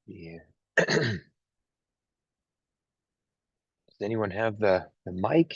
Yeah. Does anyone have the mic?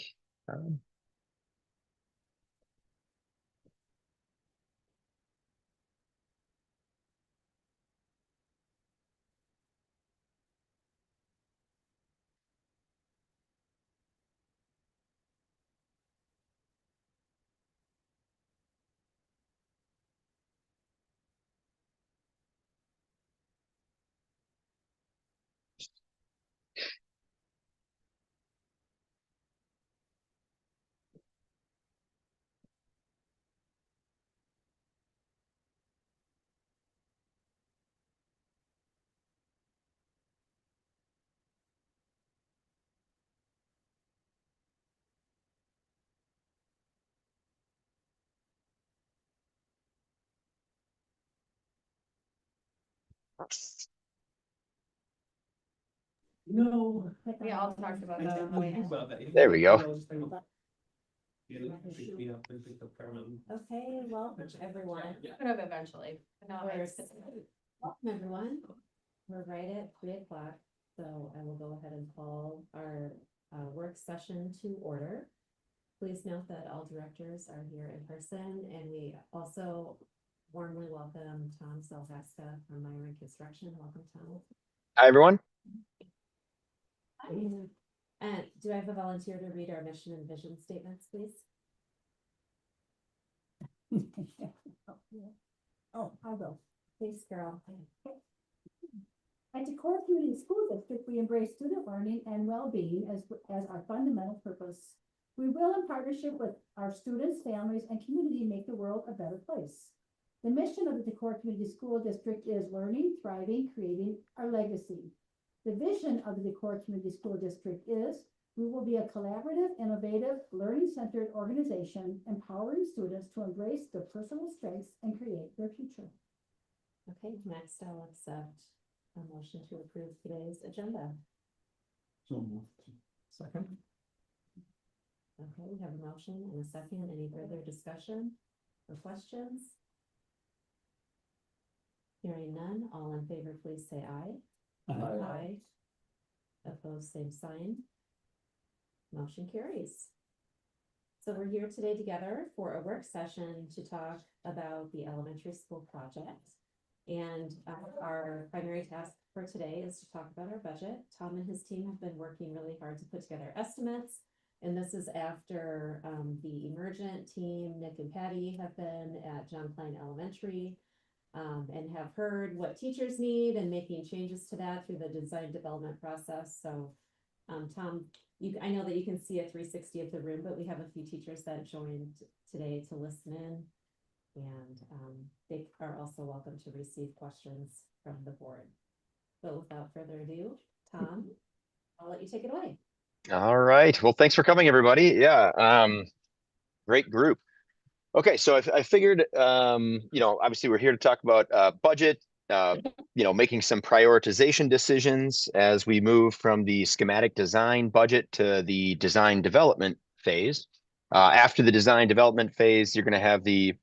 No. We all talked about that. There we go. Okay, welcome everyone. Eventually. No, Welcome everyone. We're right at 3 o'clock, so I will go ahead and call our work session to order. Please note that all directors are here in person, and we also warmly welcome Tom Selhaska from Myron Construction. Welcome, Tom. Hi, everyone. Hi. And do I have a volunteer to read our mission and vision statements, please? Oh, I will. Please, Carol. At Decorah Community School District, we embrace student learning and well-being as our fundamental purpose. We will, in partnership with our students, families, and community, make the world a better place. The mission of the Decorah Community School District is learning, thriving, creating our legacy. The vision of the Decorah Community School District is we will be a collaborative, innovative, learning-centered organization, empowering students to embrace their personal strengths and create their future. Okay, next I'll accept a motion to approve today's agenda. So moved. Second. Okay, we have a motion and a second. Any further discussion or questions? Hearing none, all in favor, please say aye. Aye. Opposed, same sign. Motion carries. So we're here today together for a work session to talk about the elementary school project. And our primary task for today is to talk about our budget. Tom and his team have been working really hard to put together estimates. And this is after the emergent team, Nick and Patty, have been at John Klein Elementary and have heard what teachers need and making changes to that through the design development process. So Tom, I know that you can see a 360 of the room, but we have a few teachers that joined today to listen in. And they are also welcome to receive questions from the board. But without further adu, Tom, I'll let you take it away. All right. Well, thanks for coming, everybody. Yeah. Great group. Okay, so I figured, obviously we're here to talk about budget, making some prioritization decisions as we move from the schematic design budget to the design development phase. After the design development phase, you're going to have the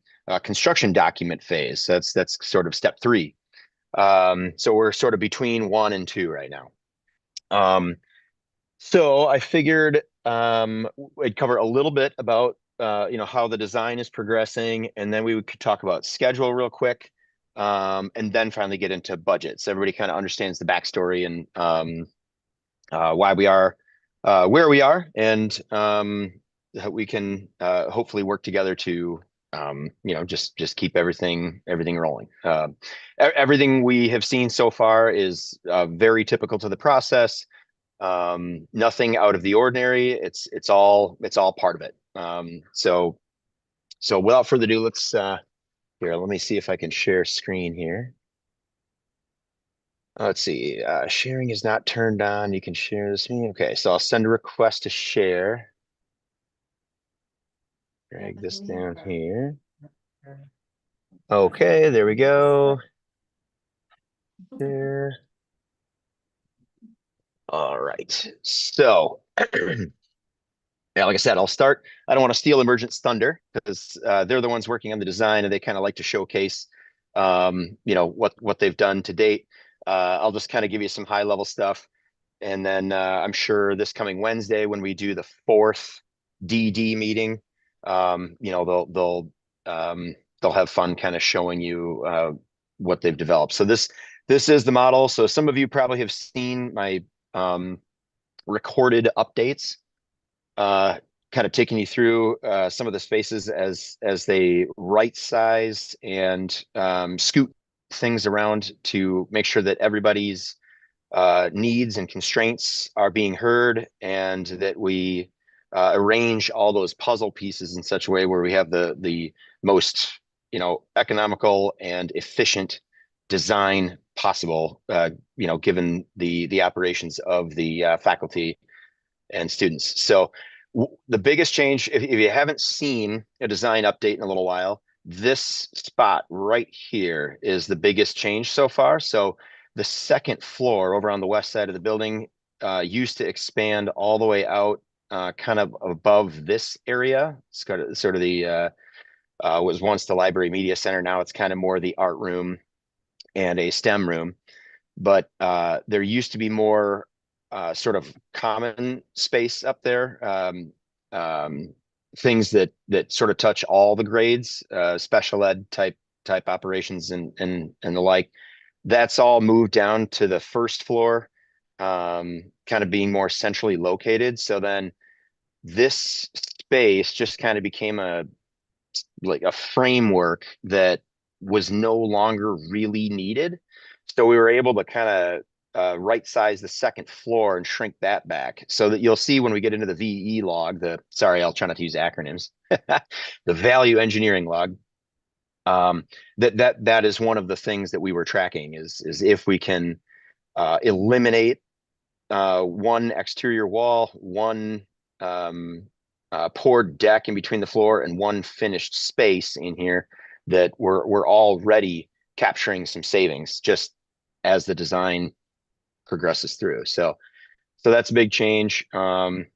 construction document phase. So that's sort of step 3. So we're sort of between 1 and 2 right now. So I figured I'd cover a little bit about how the design is progressing, and then we could talk about schedule real quick, and then finally get into budget. So everybody kind of understands the backstory and why we are where we are, and we can hopefully work together to just keep everything rolling. Everything we have seen so far is very typical to the process. Nothing out of the ordinary. It's all part of it. So without further ado, let's let me see if I can share screen here. Let's see. Sharing is not turned on. You can share this. Okay, so I'll send a request to share. Drag this down here. Okay, there we go. There. All right. So yeah, like I said, I'll start. I don't want to steal Emergent's thunder because they're the ones working on the design, and they kind of like to showcase, what they've done to date. I'll just kind of give you some high level stuff. And then I'm sure this coming Wednesday when we do the fourth DD meeting, they'll have fun kind of showing you what they've developed. So this is the model. So some of you probably have seen my recorded updates, kind of taking you through some of the spaces as they right size and scoot things around to make sure that everybody's needs and constraints are being heard, and that we arrange all those puzzle pieces in such a way where we have the most economical and efficient design possible, given the operations of the faculty and students. So the biggest change, if you haven't seen a design update in a little while, this spot right here is the biggest change so far. So the second floor over on the west side of the building used to expand all the way out kind of above this area. It's got sort of the was once the library media center. Now it's kind of more the art room and a STEM room. But there used to be more sort of common space up there, things that sort of touch all the grades, special ed type operations and the like. That's all moved down to the first floor, kind of being more centrally located. So then this space just kind of became like a framework that was no longer really needed. So we were able to kind of right size the second floor and shrink that back, so that you'll see when we get into the VE log, I'll try not to use acronyms, the value engineering log, that is one of the things that we were tracking is if we can eliminate one exterior wall, one poured deck in between the floor, and one finished space in here, that we're already capturing some savings just as the design progresses through. So that's a big change. And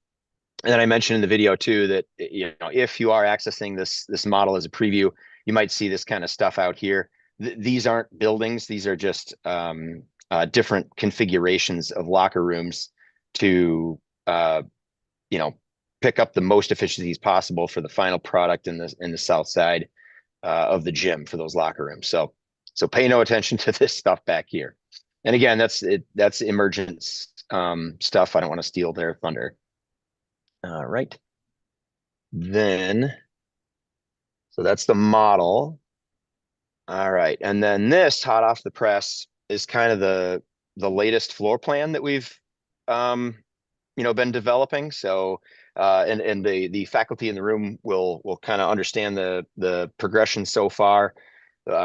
then I mentioned in the video too that if you are accessing this model as a preview, you might see this kind of stuff out here. These aren't buildings; these are just different configurations of locker rooms to pick up the most efficiencies possible for the final product in the south side of the gym for those locker rooms. So pay no attention to this stuff back here. And again, that's emergence stuff. I don't want to steal their thunder. All right. Then, so that's the model. All right. And then this hot off the press is kind of the latest floor plan that we've been developing. So and the faculty in the room will kind of understand the progression so far.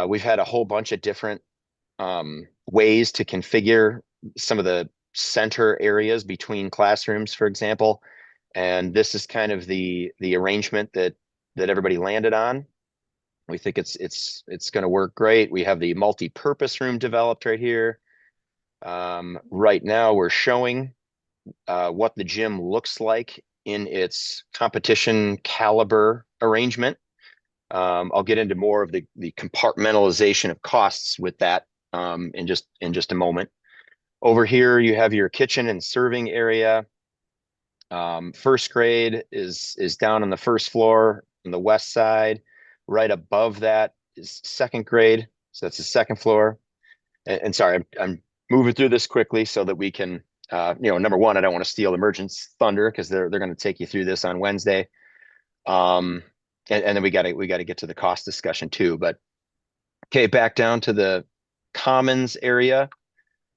We've had a whole bunch of different ways to configure some of the center areas between classrooms, for example. And this is kind of the arrangement that everybody landed on. We think it's going to work great. We have the multi-purpose room developed right here. Right now we're showing what the gym looks like in its competition caliber arrangement. I'll get into more of the compartmentalization of costs with that in just a moment. Over here, you have your kitchen and serving area. First grade is down on the first floor on the west side. Right above that is second grade, so that's the second floor. And sorry, I'm moving through this quickly so that we can, number one, I don't want to steal emergence thunder because they're going to take you through this on Wednesday. And then we got to get to the cost discussion too. But okay, back down to the commons area.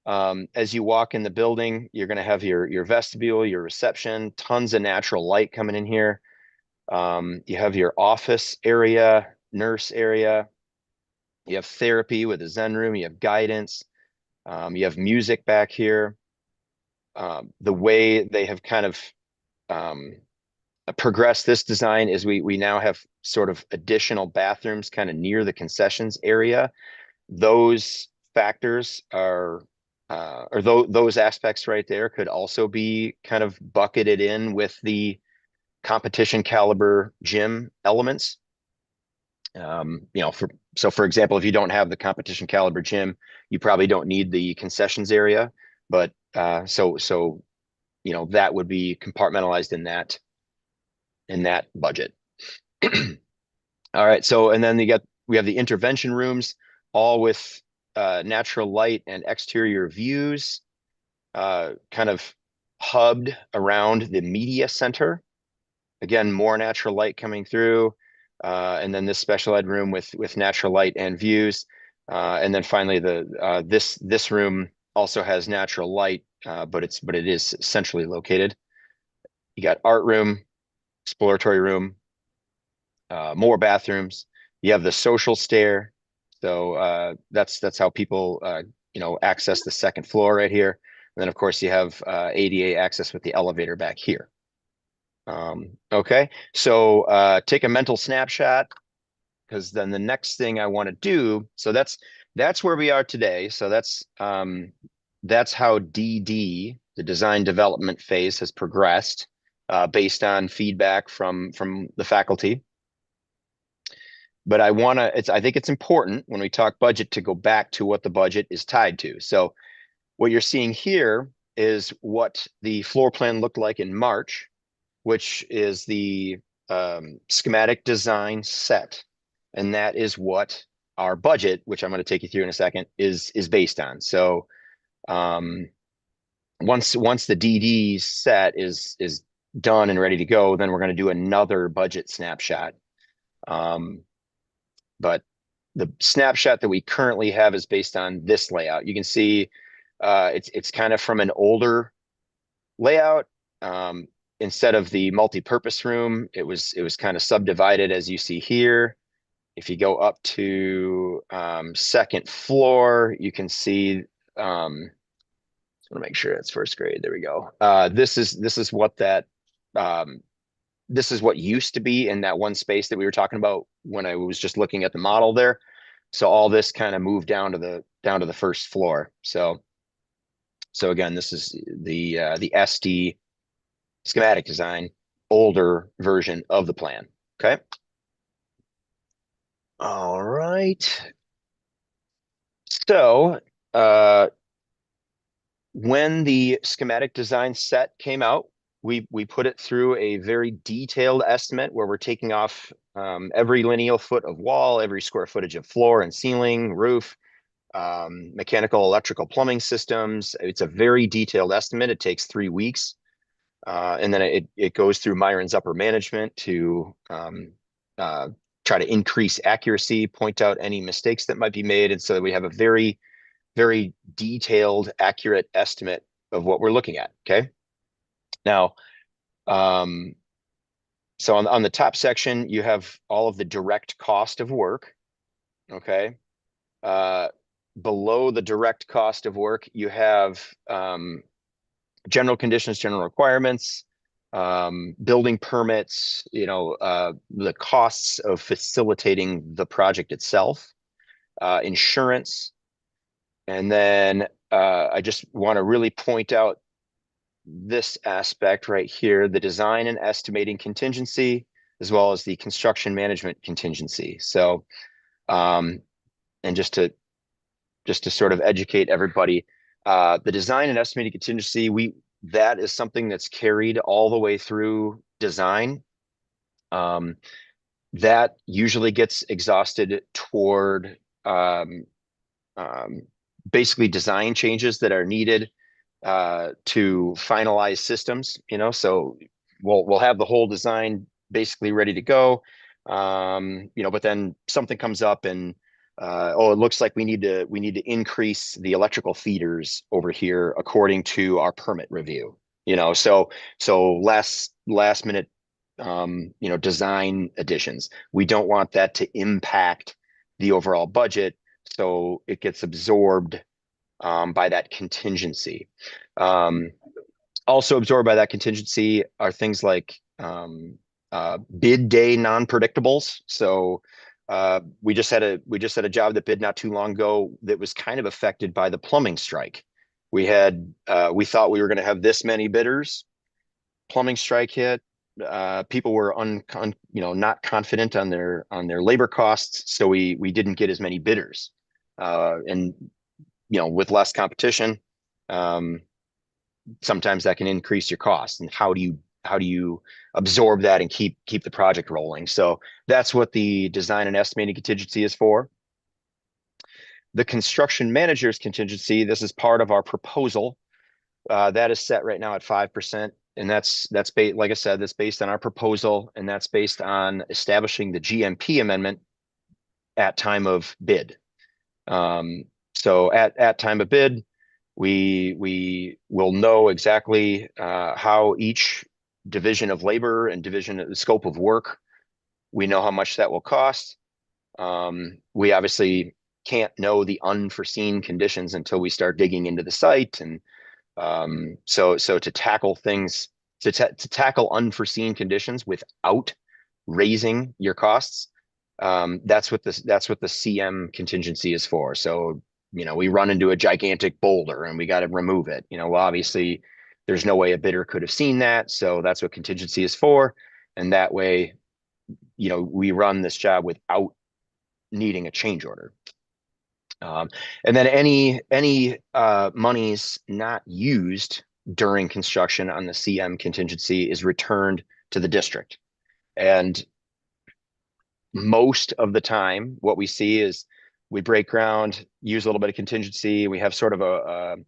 As you walk in the building, you're going to have your vestibule, your reception, tons of natural light coming in here. You have your office area, nurse area. You have therapy with a Zen room. You have guidance. You have music back here. The way they have kind of progressed this design is we now have sort of additional bathrooms kind of near the concessions area. Those factors are, or those aspects right there could also be kind of bucketed in with the competition caliber gym elements. For So for example, if you don't have the competition caliber gym, you probably don't need the concessions area, but so you know, that would be compartmentalized in that budget. All right, so and then we have the intervention rooms, all with natural light and exterior views, kind of hubbed around the media center. Again, more natural light coming through, and then this special ed room with natural light and views, and then finally this room also has natural light, but it is centrally located. You got art room, exploratory room, more bathrooms. You have the social stair, so that's how people you know, access the second floor right here. And then of course you have ADA access with the elevator back here. Okay, so take a mental snapshot, because then the next thing I want to do, so that's where we are today. So that's how DD, the design development phase, has progressed based on feedback from the faculty. But I think it's important when we talk budget to go back to what the budget is tied to. So what you're seeing here is what the floor plan looked like in March, which is the schematic design set. And that is what our budget, which I'm going to take you through in a second, is based on. So once the DD set is done and ready to go, then we're going to do another budget snapshot. But the snapshot that we currently have is based on this layout. You can see it's kind of from an older layout. Instead of the multi-purpose room, it was kind of subdivided, as you see here. If you go up to second floor, you can see. Just want to make sure it's first grade. There we go. This is what that. This is what used to be in that one space that we were talking about when I was just looking at the model there. So all this kind of moved down to the first floor. So again, this is the SD schematic design, older version of the plan. Okay. All right. So when the schematic design set came out, we put it through a very detailed estimate where we're taking off every lineal foot of wall, every square footage of floor and ceiling, roof, mechanical, electrical, plumbing systems. It's a very detailed estimate. It takes 3 weeks. And then it goes through Myron's upper management to try to increase accuracy, point out any mistakes that might be made. And so that we have a very, very detailed, accurate estimate of what we're looking at. Okay. Now, so on the top section, you have all of the direct cost of work. Okay. Below the direct cost of work, you have general conditions, general requirements, building permits, you know, the costs of facilitating the project itself, insurance. And then I just want to really point out this aspect right here, the design and estimating contingency, as well as the construction management contingency. So, and just to sort of educate everybody, the design and estimating contingency, that is something that's carried all the way through design. That usually gets exhausted toward basically design changes that are needed to finalize systems, you know. So we'll have the whole design basically ready to go, you know, but then something comes up and oh, it looks like we need to increase the electrical feeders over here according to our permit review, you know. So last minute you know, design additions, we don't want that to impact the overall budget, so it gets absorbed by that contingency. Also absorbed by that contingency are things like bid day non-predictables. So we just had a job that bid not too long ago that was kind of affected by the plumbing strike. We thought we were going to have this many bidders. Plumbing strike hit. people were not confident on their labor costs, so we didn't get as many bidders. And with less competition, sometimes that can increase your costs. And how do you absorb that and keep the project rolling? So that's what the design and estimating contingency is for. The construction manager's contingency, this is part of our proposal. That is set right now at 5%. And that's like I said, that's based on our proposal, and that's based on establishing the GMP amendment at time of bid. So at time of bid, we will know exactly how each division of labor and division of the scope of work, we know how much that will cost. We obviously can't know the unforeseen conditions until we start digging into the site. And so to tackle things, to tackle unforeseen conditions without raising your costs, that's what the CM contingency is for. So, we run into a gigantic boulder and we got to remove it. Well, obviously there's no way a bidder could have seen that. So that's what contingency is for. And that way, we run this job without needing a change order. And then any monies not used during construction on the CM contingency is returned to the district. And most of the time, what we see is we break ground, use a little bit of contingency. We have sort of an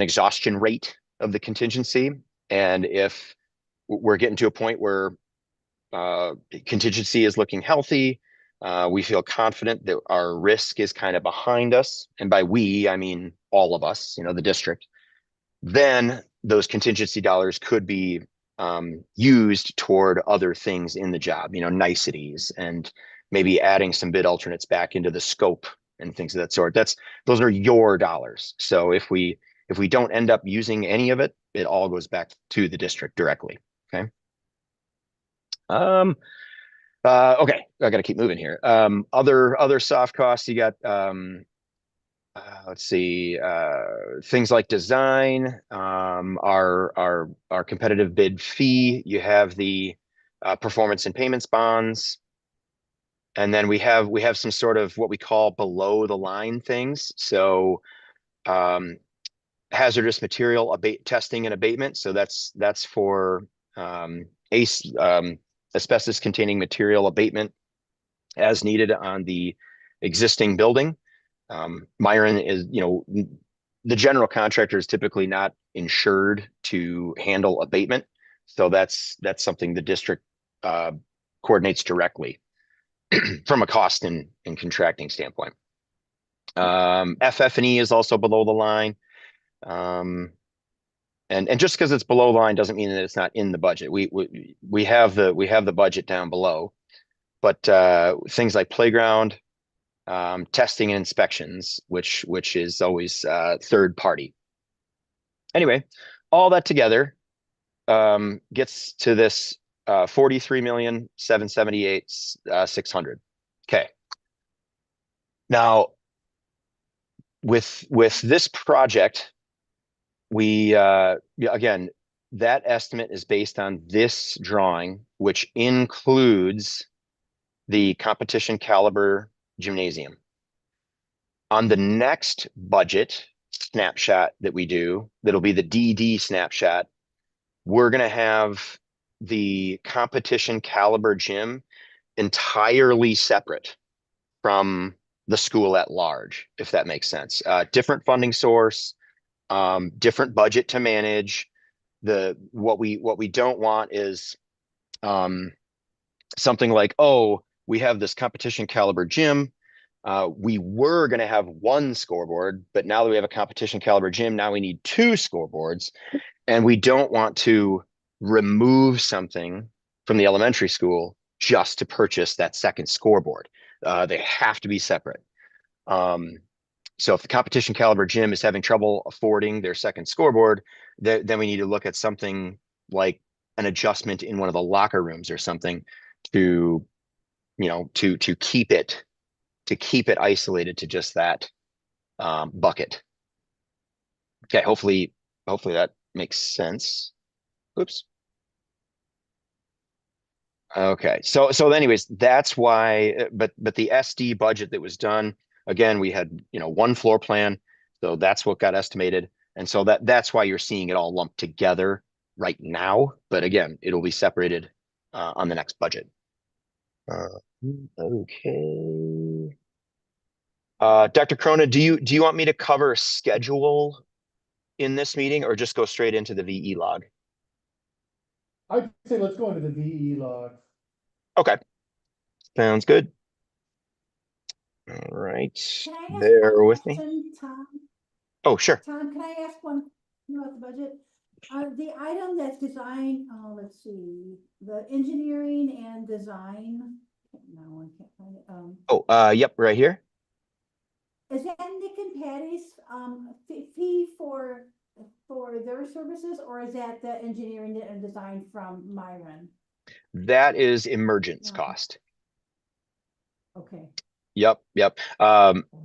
exhaustion rate of the contingency. And if we're getting to a point where contingency is looking healthy, we feel confident that our risk is kind of behind us. And by we, I mean all of us, the district. Then those contingency dollars could be used toward other things in the job, niceties, and maybe adding some bid alternates back into the scope and things of that sort. Those are your dollars. So if we don't end up using any of it, it all goes back to the district directly. Okay. Okay, I got to keep moving here. Other soft costs, you got let's see, things like design, our competitive bid fee. You have the performance and payments bonds, and then we have some sort of what we call below the line things. So hazardous material testing and abatement. So that's for asbestos containing material abatement as needed on the existing building. Myron is, the general contractor is typically not insured to handle abatement. So that's something the district coordinates directly from a cost and contracting standpoint. FF&E is also below the line. And just because it's below the line doesn't mean that it's not in the budget. We have the budget down below, but things like playground, testing and inspections, which is always third party. Anyway, all that together gets to this 43,778,600. Okay. Now, with this project, we again, that estimate is based on this drawing, which includes the competition caliber gymnasium. On the next budget snapshot that we do, that'll be the DD snapshot, we're going to have the competition caliber gym entirely separate from the school at large, if that makes sense. Different funding source, different budget to manage. What we don't want is something like, oh, we have this competition caliber gym. We were going to have one scoreboard, but now that we have a competition caliber gym, now we need two scoreboards. And we don't want to remove something from the elementary school just to purchase that second scoreboard. They have to be separate. So if the competition caliber gym is having trouble affording their second scoreboard, then we need to look at something like an adjustment in one of the locker rooms or something to keep it isolated to just that bucket. Okay, hopefully that makes sense. Oops. Okay, so anyways, that's why, but the SD budget that was done, again, we had, one floor plan, so that's what got estimated. And so that's why you're seeing it all lumped together right now. But again, it'll be separated on the next budget. Okay. Dr. Crona, do you want me to cover schedule in this meeting or just go straight into the VE log? I'd say let's go into the VE log. Okay, sounds good. All right, Can I ask bear one with me. question, Tom? Oh, sure. Tom, can I ask one about the budget? The item that's design, let's see, the engineering and design. No, I can't find it. Oh, yep, right here. Is that Nick and Patty's fee for their services, or is that the engineering and design from Myron? That is emergence No. cost. Okay, Yep.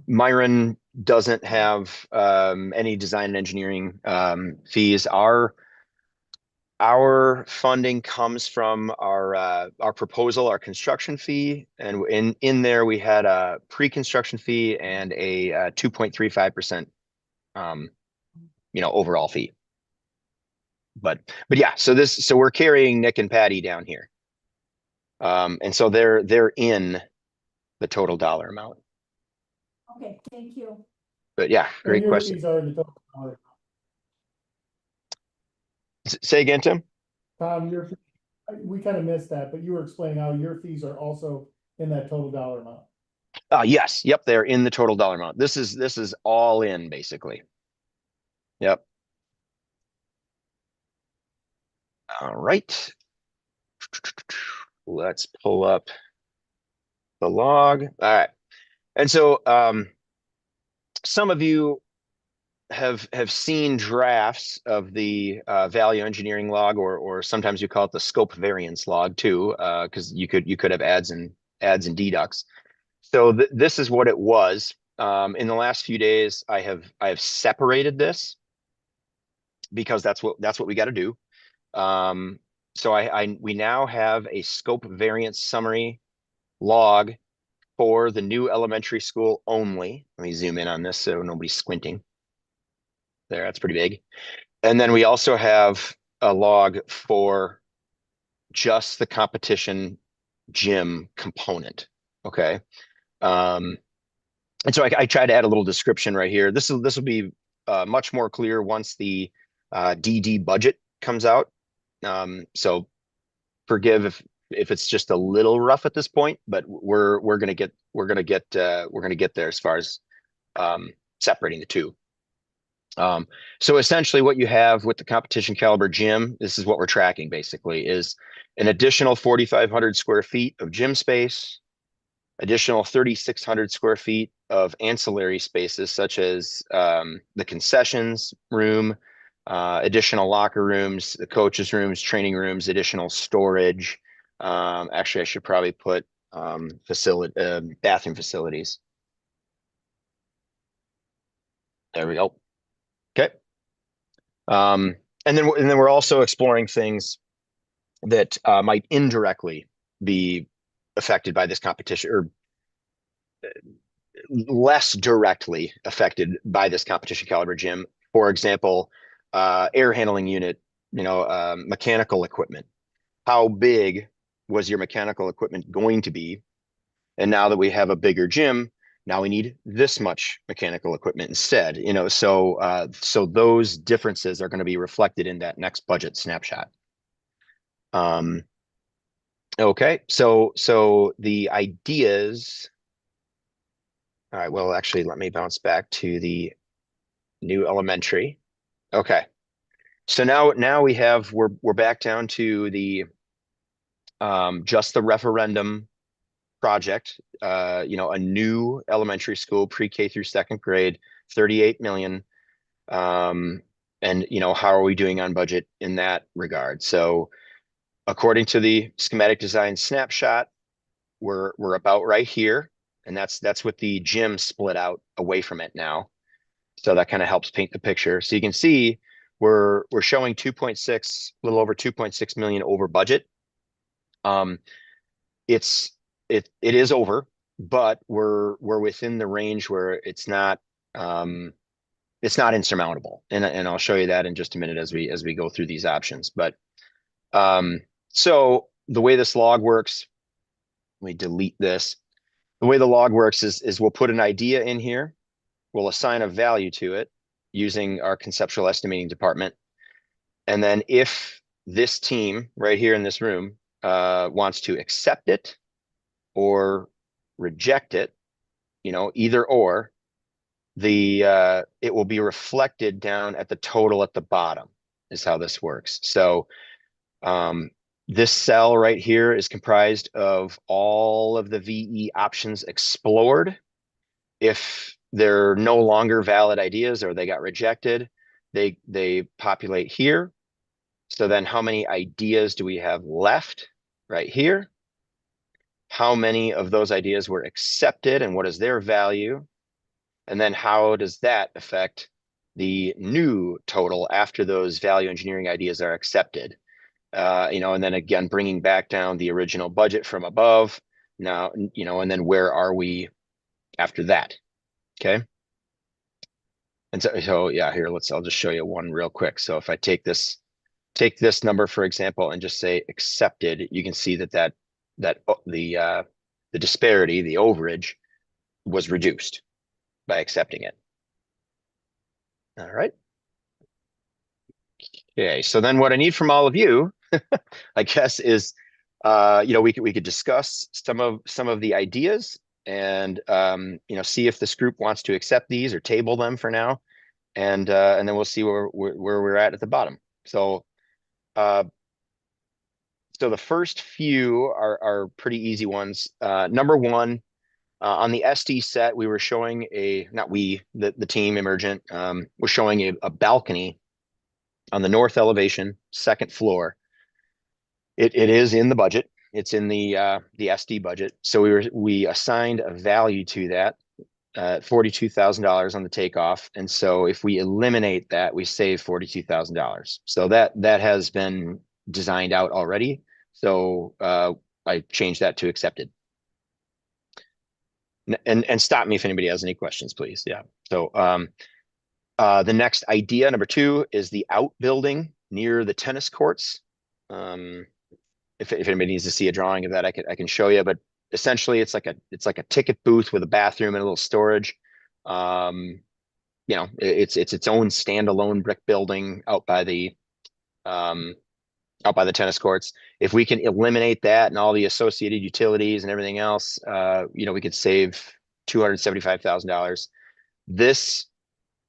Myron doesn't have any design and engineering fees. Our funding comes from our proposal, our construction fee, and in there we had a pre-construction fee and a 2.35% overall fee. But yeah, so we're carrying Nick and Patty down here. And so they're in the total dollar amount. okay, thank you. But yeah, And great your question. fees are in the total dollar. Say again, Tim. Tom, we kind of missed that, but you were explaining how your fees are also in that total dollar amount. Yes, yep, they're in the total dollar amount. This is all in basically. Yep. All right. Let's pull up the log. All right. And so some of you have seen drafts of the value engineering log, or sometimes you call it the scope variance log too, because you could have adds and deducts. So this is what it was. In the last few days, I have separated this because that's what we got to do. So we now have a scope variance summary log for the new elementary school only. Let me zoom in on this so nobody's squinting. There, that's pretty big. And then we also have a log for just the competition gym component. Okay. And so I tried to add a little description right here. This will be much more clear once the DD budget comes out. So forgive if it's just a little rough at this point, but we're gonna get there as far as separating the two. So essentially what you have with the competition caliber gym, this is what we're tracking basically, is an additional 4,500 square feet of gym space, additional 3,600 square feet of ancillary spaces such as the concessions room, additional locker rooms, the coaches rooms, training rooms, additional storage. Actually, I should probably put bathroom facilities. There we go. Okay. And then we're also exploring things that might indirectly be affected by this competition, or less directly affected by this competition caliber gym. For example, air handling unit, mechanical equipment. How big was your mechanical equipment going to be? And now that we have a bigger gym, now we need this much mechanical equipment instead. So those differences are going to be reflected in that next budget snapshot. Okay, so the ideas. All right, well, actually, let me bounce back to the new elementary. Okay, so now we're back down to the just the referendum project. A new elementary school, pre-K through second grade, 38 million. And how are we doing on budget in that regard? So according to the schematic design snapshot, we're about right here, and that's with the gym split out away from it now. So that kind of helps paint the picture. So you can see we're showing 2.6, a little over 2.6 million over budget. it is over, but we're within the range where it's not insurmountable. And I'll show you that in just a minute as we go through these options. But so the way this log works, let me delete this. The way the log works is we'll put an idea in here, we'll assign a value to it using our conceptual estimating department. And then if this team right here in this room wants to accept it or reject it, either or, it will be reflected down at the total at the bottom is how this works. So this cell right here is comprised of all of the VE options explored. If they're no longer valid ideas or they got rejected, they populate here. So then how many ideas do we have left right here? How many of those ideas were accepted and what is their value? And then how does that affect the new total after those value engineering ideas are accepted? And then again, bringing back down the original budget from above now, and then where are we after that? Okay. And so yeah, here, I'll just show you one real quick. So if I take this number, for example, and just say accepted, you can see that the disparity, the overage was reduced by accepting it. All right. Okay. So then what I need from all of you, I guess, is we could discuss some of the ideas and see if this group wants to accept these or table them for now, and then we'll see where we're at the bottom. So the first few are pretty easy ones. Number one, on the SD set, we were showing the team Emergent was showing a balcony on the north elevation, second floor. It is in the budget. It's in the SD budget. So we assigned a value to that, $42,000 on the takeoff. And so if we eliminate that, we save $42,000. So that has been designed out already. So I changed that to accepted. And stop me if anybody has any questions, please. Yeah. So the next idea, number two, is the outbuilding near the tennis courts. If anybody needs to see a drawing of that, I can show you. But essentially, it's like a ticket booth with a bathroom and a little storage. It's its own standalone brick building out by the tennis courts. If we can eliminate that and all the associated utilities and everything else, we could save $275,000. This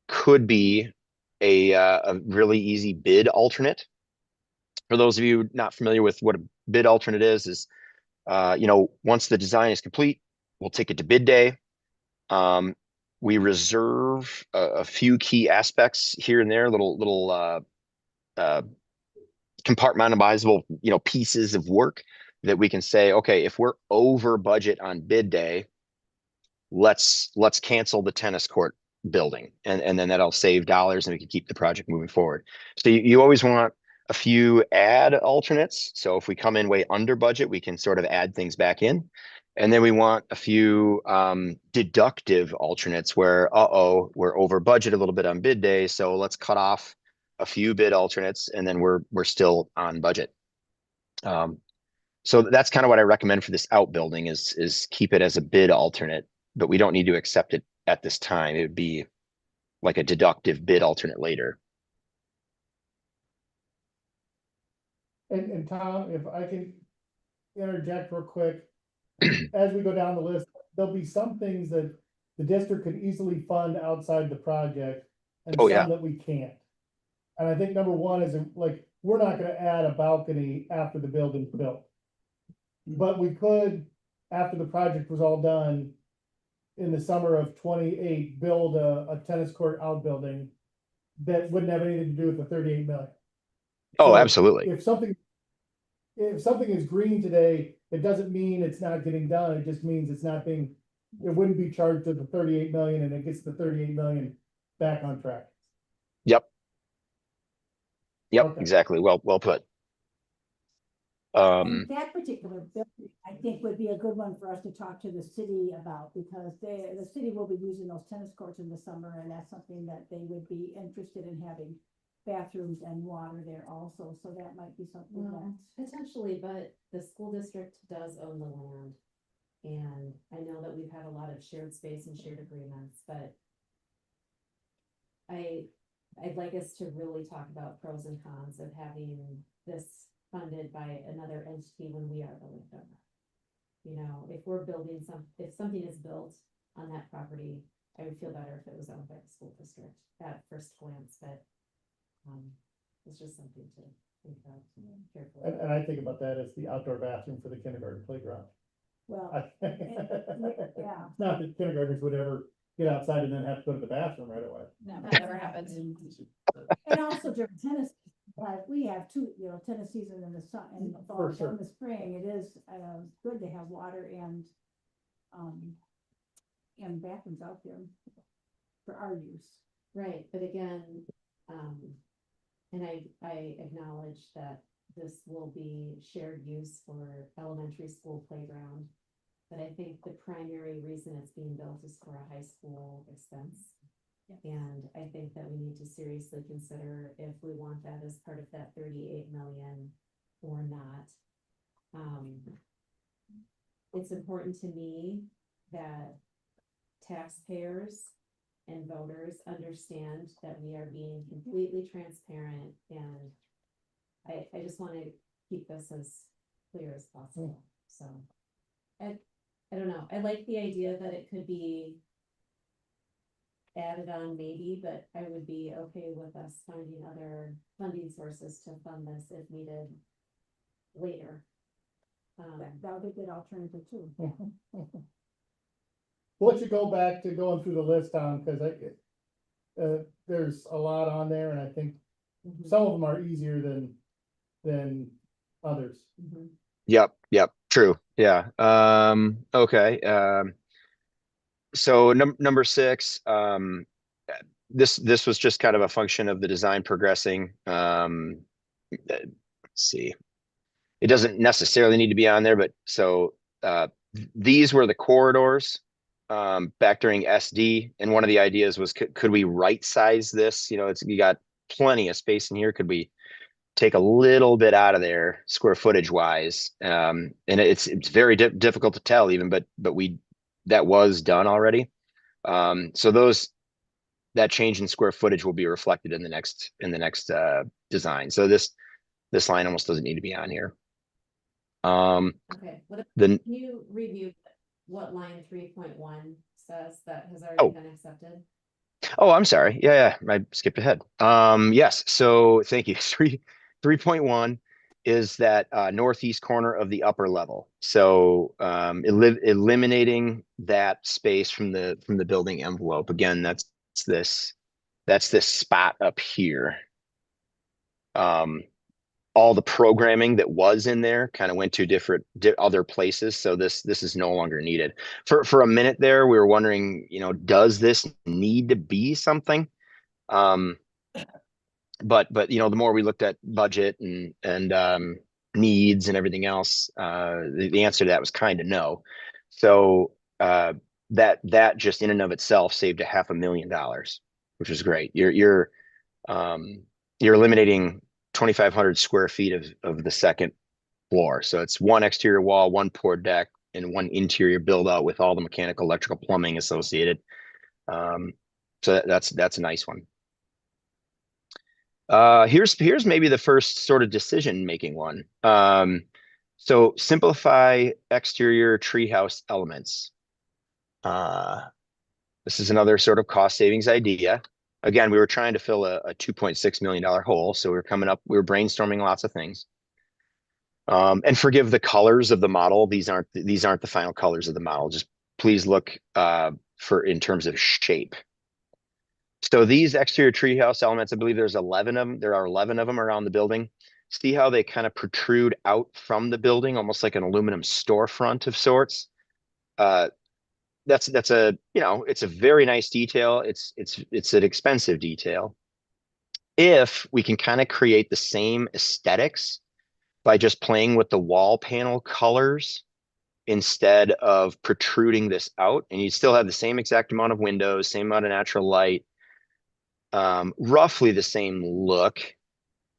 could be a really easy bid alternate. For those of you not familiar with what a bid alternate is once the design is complete, we'll take it to bid day. We reserve a few key aspects here and there, little compartmentalizable, pieces of work that we can say, okay, if we're over budget on bid day, let's cancel the tennis court building, and then that'll save dollars and we can keep the project moving forward. So you always want a few add alternates. So if we come in way under budget, we can sort of add things back in. And then we want a few deductive alternates where, we're over budget a little bit on bid day. So let's cut off a few bid alternates and then we're still on budget. So that's kind of what I recommend for this outbuilding is keep it as a bid alternate, but we don't need to accept it at this time. It would be like a deductive bid alternate later. And Tom, if I can interject real quick, as we go down the list, there'll be some things that the district could easily fund outside the project and some that we can't. And I think number one is like, we're not gonna add a balcony after the building's built. But we could, after the project was all done, in the summer of 28, build a tennis court outbuilding that wouldn't have anything to do with the 38 million. Oh, So absolutely. If something is green today, it doesn't mean it's not getting done. It just means it wouldn't be charged to the 38 million and it gets the 38 million back on track. Yep. Okay. Exactly. Well put. And that particular building, I think would be a good one for us to talk to the city about, because the city will be using those tennis courts in the summer, and that's something that they would be interested in having bathrooms and water there also, so that might be something Well, that. potentially, but the school district does own the land. And I know that we've had a lot of shared space and shared agreements, but I'd like us to really talk about pros and cons of having this funded by another entity when we are the landowner. You know, if we're building if something is built on that property, I would feel better if it was owned by the school district at first glance, but it's just something to think about carefully. And I think about that as the outdoor bathroom for the kindergarten playground. Well, yeah. Not that kindergartners would ever get outside and then have to go to the bathroom right away. That never happens. And also during tennis, we have two, tennis season in the sun and the fall, For sure. in the spring, it is, good to have water and bathrooms out there for our use. Right, but again, and I acknowledge that this will be shared use for elementary school playground. But I think the primary reason it's being built is for a high school expense. And I think that we need to seriously consider if we want that as part of that 38 million or not. It's important to me that taxpayers and voters understand that we are being completely transparent, and I just want to keep this as clear as possible. So I don't know. I like the idea that it could be added on maybe, but I would be okay with us finding other funding sources to fund this if needed later. That would be a good alternative too. We'll let you go back to going through the list, Tom, because there's a lot on there, and I think some of them are easier than others. Yep, true. Yeah. Okay. So number 6, this was just kind of a function of the design progressing. Let's see. It doesn't necessarily need to be on there, but so these were the corridors back during SD, and one of the ideas was could we right size this? You got plenty of space in here. Could we take a little bit out of there square footage wise? And it's very difficult to tell even, but that was done already. So that change in square footage will be reflected in the next design. So this line almost doesn't need to be on here. Okay, can you review what line 3.1 says that has already been accepted? Oh, I'm sorry. Yeah, I skipped ahead. Yes. So thank you. 3.1 is that northeast corner of the upper level. So eliminating that space from the building envelope. Again, that's this spot up here. All the programming that was in there kind of went to different other places. So this is no longer needed. For a minute there, we were wondering, does this need to be something? But the more we looked at budget and needs and everything else, the answer to that was kind of no. So that just in and of itself saved $500,000, which is great. You're eliminating 2,500 square feet of the second floor. So it's one exterior wall, one poured deck, and one interior build out with all the mechanical, electrical, plumbing associated. So that's a nice one. Here's maybe the first sort of decision making one. So simplify exterior treehouse elements. This is another sort of cost savings idea. Again, we were trying to fill a $2.6 million hole. So we were brainstorming lots of things. And forgive the colors of the model. These aren't the final colors of the model. Just please look in terms of shape. So these exterior treehouse elements, I believe there's 11 of them. There are 11 of them around the building. See how they kind of protrude out from the building, almost like an aluminum storefront of sorts. That's a it's a very nice detail. It's an expensive detail. If we can kind of create the same aesthetics by just playing with the wall panel colors instead of protruding this out. And you still have the same exact amount of windows, same amount of natural light, roughly the same look.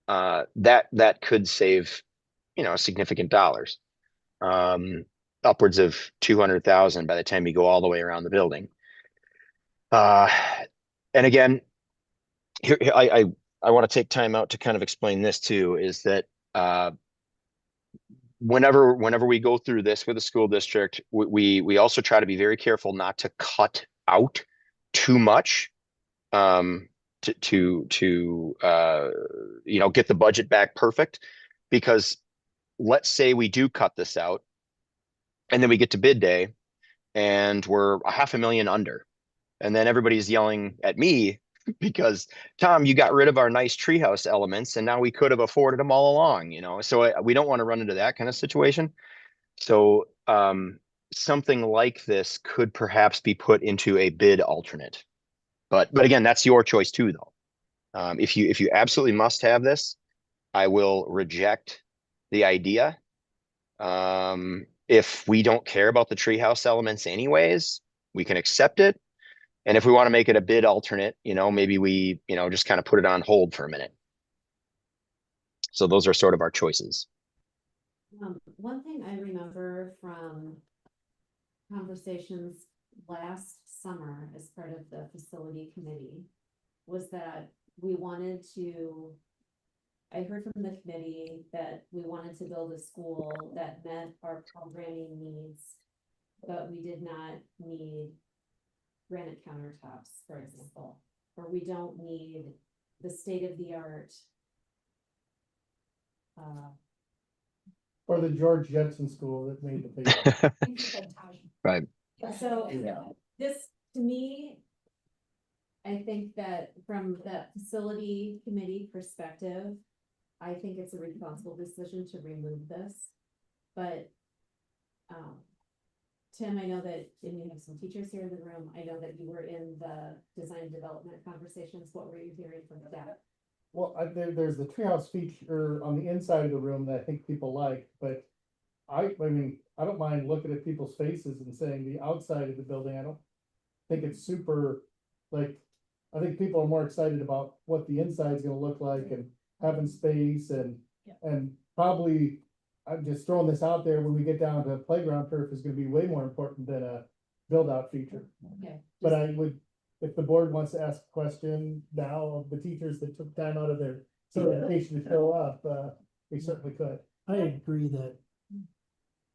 That could save, significant dollars, upwards of 200,000 by the time you go all the way around the building. And again, here I want to take time out to kind of explain this too, is that whenever we go through this with the school district, we also try to be very careful not to cut out too much, to get the budget back perfect. Because let's say we do cut this out and then we get to bid day and we're $500,000 under, and then everybody's yelling at me because, Tom, you got rid of our nice treehouse elements and now we could have afforded them all along, so we don't want to run into that kind of situation. So something like this could perhaps be put into a bid alternate, but again, that's your choice too, though. If you absolutely must have this, I will reject the idea. If we don't care about the treehouse elements anyways, we can accept it. And if we want to make it a bid alternate, maybe we, just kind of put it on hold for a minute. So those are sort of our choices. One thing I remember from conversations last summer as part of the facility committee was that we wanted to, I heard from the committee that we wanted to build a school that met our programming needs, but we did not need granite countertops, for example, or we don't need the state-of-the-art Or the George Jetson School that made the paper. Right. So this, to me, I think that from the facility committee perspective, I think it's a responsible decision to remove this. But Tim, I know that, and you have some teachers here in the room, I know that you were in the design development conversations. What were you hearing from that? Well, there's the treehouse feature on the inside of the room that I think people like, but I mean, I don't mind looking at people's faces and saying the outside of the building, I don't think it's super, like, I think people are more excited about what the inside is gonna look like and having space and, and probably, I'm just throwing this out there, when we get down to playground turf is gonna be way more important than a build out feature. Okay. But I would, if the board wants to ask a question now of the teachers that took time out of their certification to show up, they certainly could. I agree that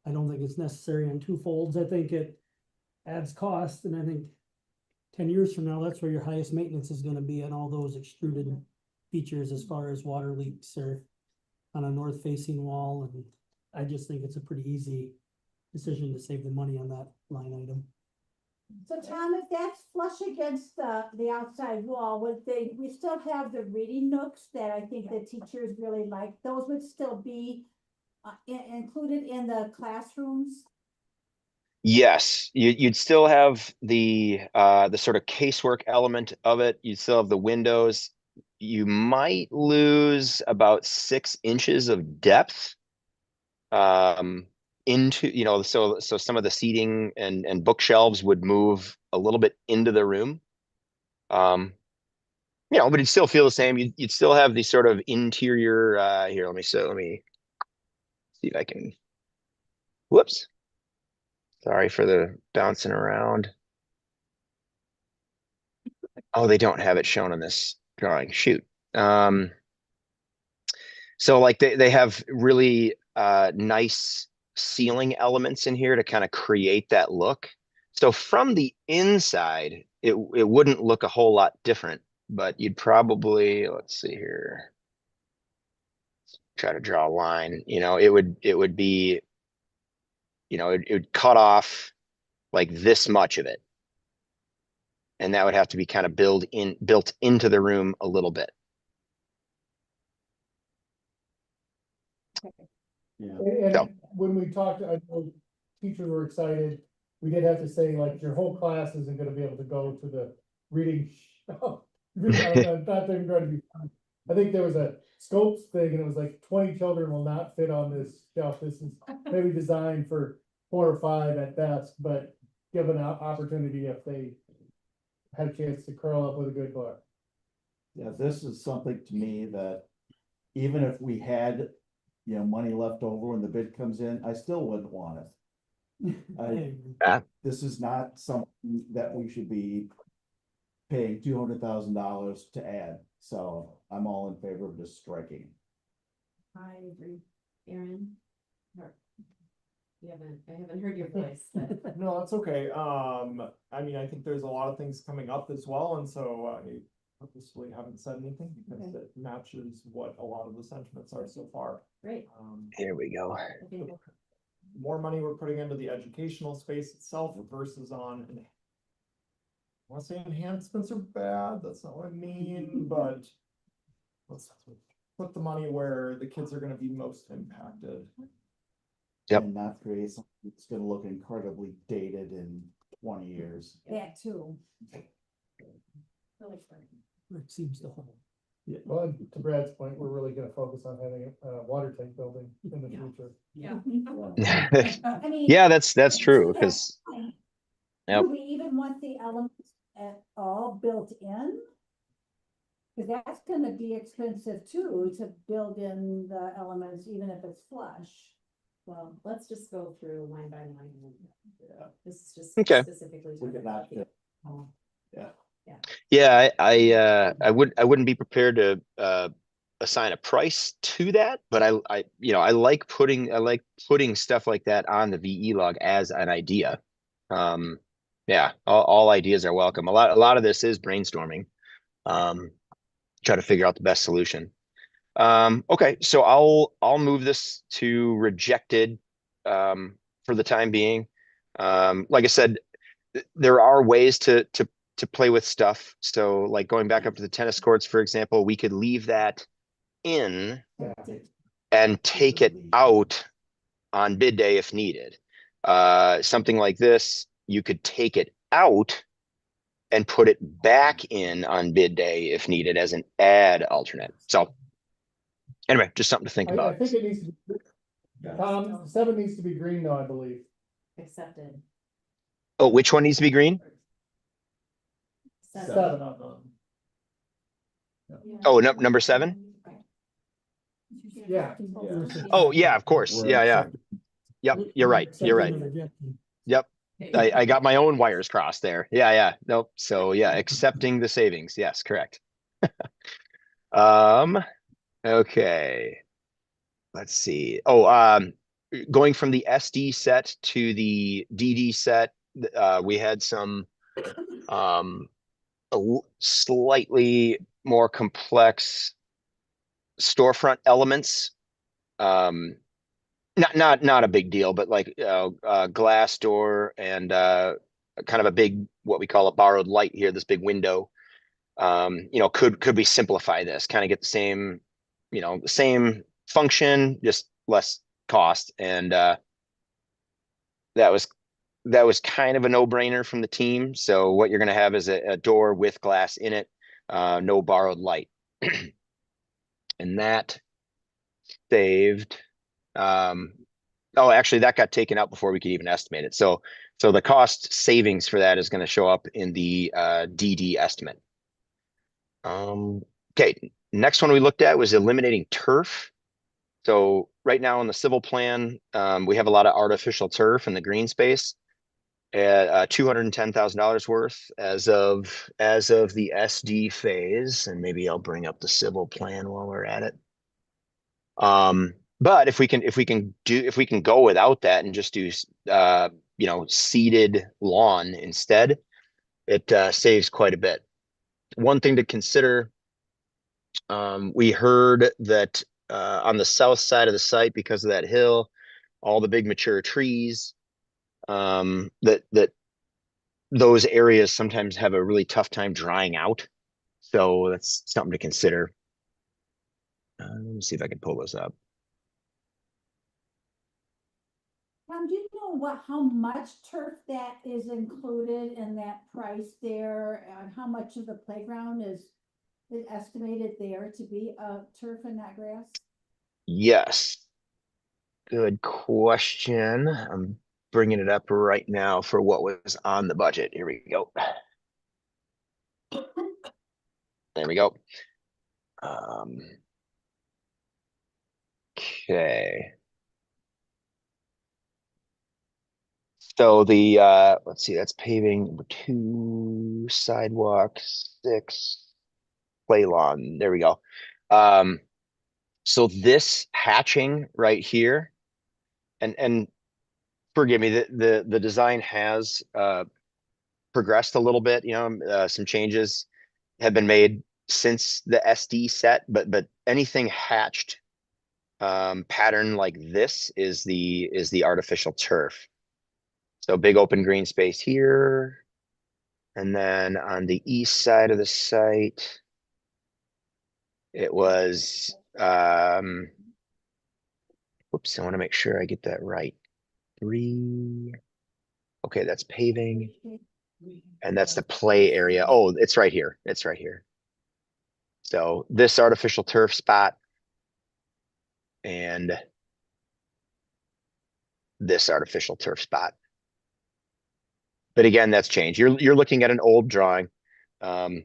I don't think it's necessary on two folds. I think it adds cost, and I think 10 years from now, that's where your highest maintenance is gonna be on all those extruded features as far as water leaks or on a north facing wall, and I just think it's a pretty easy decision to save the money on that line item. So Tom, if that's flush against the outside wall, we still have the reading nooks that I think the teachers really like, those would still be included in the classrooms? Yes, you'd still have the sort of casework element of it. You'd still have the windows. You might lose about 6 inches of depth into, so some of the seating and bookshelves would move a little bit into the room. But it'd still feel the same. You'd still have the sort of interior here. Let me see if I can. Whoops. Sorry for the bouncing around. Oh, they don't have it shown on this drawing. Shoot. So like they have really nice ceiling elements in here to kind of create that look. So from the inside, it wouldn't look a whole lot different, but you'd probably, let's see here. Try to draw a line, it would be, it would cut off like this much of it. And that would have to be kind of built into the room a little bit. And So. when we talked, I know teachers were excited. We did have to say, like, your whole class isn't gonna be able to go to the reading. I'm not even trying to be funny, I think there was a scopes thing and it was like 20 children will not fit on this shelf. This is maybe designed for 4 or 5 at best, but give an opportunity if they had a chance to curl up with a good book. Yeah, this is something to me that even if we had, money left over when the bid comes in, I still wouldn't want it. This is not something that we should be paying $200,000 to add, so I'm all in favor of just striking. I agree. Aaron? Or- I haven't heard your voice, but No, that's okay. I mean, I think there's a lot of things coming up as well, and so I purposefully haven't said anything because it matches what a lot of the sentiments are so far. great. Here we go. I think More money we're putting into the educational space itself versus on. I want to say enhancements are bad, that's not what I mean, but let's put the money where the kids are gonna be most impacted. Yep. And not create something that's gonna look incredibly dated in 20 years. That too. It seems to hold. Well, and to Brad's point, we're really gonna focus on having a water tank building in the future. Yeah. Yeah, I mean. that's true, because, Yep. Do we even want the elements at all built in? Cause that's gonna be expensive too, to build in the elements, even if it's flush. Well, let's just go through line by line. This is just Okay. specifically. We could not fit. yeah, I wouldn't be prepared to assign a price to that, but I like putting stuff like that on the VE log as an idea. Yeah, all ideas are welcome. A lot of this is brainstorming. Try to figure out the best solution. Okay, so I'll move this to rejected for the time being. Like I said, there are ways to play with stuff. So like going back up to the tennis courts, for example, we could leave that in and take it out on bid day if needed. Something like this, you could take it out and put it back in on bid day if needed as an add alternate. So anyway, just something to think I about. think it needs to be, Tom, 7 needs to be green though, I believe. Accepted. Oh, which one needs to be green? 7 of them. Oh, number 7? Yeah. Oh, yeah, of course. We're Yeah. accepting. Yep, you're right. You're right. Accepting and rejecting. Yep. I got my own wires crossed there. Yeah. Nope. So yeah, accepting the savings. Yes, correct. Okay. Let's see. Oh, going from the SD set to the DD set, we had some slightly more complex storefront elements. Not a big deal, but like glass door and kind of a big, what we call a borrowed light here, this big window. Could we simplify this, kind of get the same function, just less cost? And that was kind of a no-brainer from the team. So what you're going to have is a door with glass in it, no borrowed light. And that saved. Oh, actually, that got taken out before we could even estimate it. So the cost savings for that is going to show up in the DD estimate. Okay, next one we looked at was eliminating turf. So right now in the civil plan, we have a lot of artificial turf in the green space at $210,000 worth as of the SD phase. And maybe I'll bring up the civil plan while we're at it. But if we can go without that and just do seeded lawn instead, it saves quite a bit. One thing to consider, we heard that on the south side of the site, because of that hill, all the big mature trees, that those areas sometimes have a really tough time drying out. So that's something to consider. Let me see if I can pull this up. Tom, do you know how much turf that is included in that price there, and how much of the playground is is estimated there to be turf and not grass? Yes. Good question. I'm bringing it up right now for what was on the budget. Here we go. There we go. Okay. So the let's see, that's paving, number 2, sidewalk, 6, play lawn. There we go. So this hatching right here, and forgive me, the design has progressed a little bit, some changes have been made since the SD set, but anything hatched pattern like this is the artificial turf. So big open green space here. And then on the east side of the site, it was, oops, I want to make sure I get that right. 3, okay, that's paving. And that's the play area. Oh, it's right here. It's right here. So this artificial turf spot and this artificial turf spot. But again, that's changed. You're looking at an old drawing. I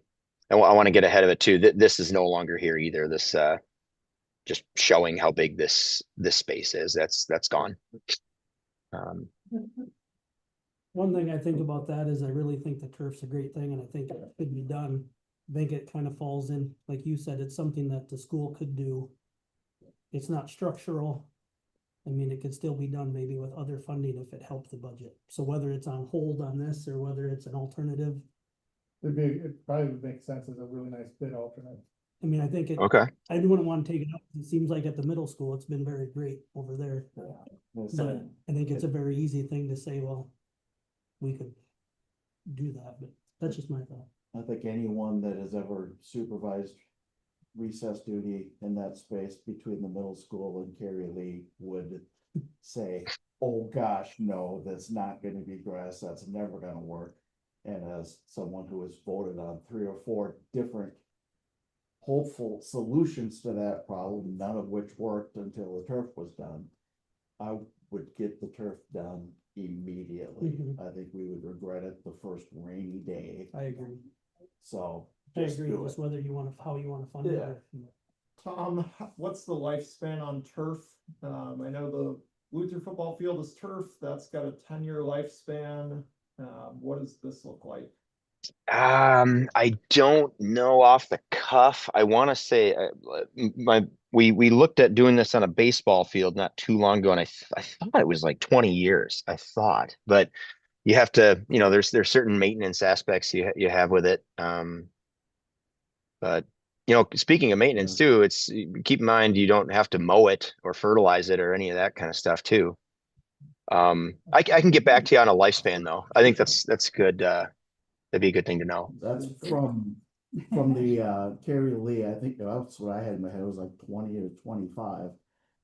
want to get ahead of it too. This is no longer here either. This just showing how big this space is. That's gone. One thing I think about that is I really think the turf's a great thing and I think it could be done. I think it kind of falls in, like you said, it's something that the school could do. It's not structural. I mean, it could still be done maybe with other funding if it helped the budget. So whether it's on hold on this or whether it's an alternative, It probably would make sense as a really nice bid alternate. I mean, I think it, Okay. I wouldn't want to take it up. It seems like at the middle school, it's been very great over there. But I think it's a very easy thing to say, well, we could do that, but that's just my thought. I think anyone that has ever supervised recess duty in that space between the middle school and Carrie Lee would say, oh gosh, no, that's not gonna be grass, that's never gonna work. And as someone who has voted on 3 or 4 different hopeful solutions to that problem, none of which worked until the turf was done, I would get the turf done immediately. I think we would regret it the first rainy day. I agree. So. I just agree, do just it. whether you want to, how you want to fund it. or- Tom, what's the lifespan on turf? I know the Luther football field is turf, that's got a 10-year lifespan. What does this look like? I don't know off the cuff. I want to say we looked at doing this on a baseball field not too long ago, and I thought it was like 20 years. I thought, but you have to, there's certain maintenance aspects you have with it. But speaking of maintenance too, it's keep in mind you don't have to mow it or fertilize it or any of that kind of stuff too. I can get back to you on a lifespan though. I think that's good. That'd be a good thing to know. That's from the Carrie Lee, I think that's what I had in my head, it was like 20 or 25.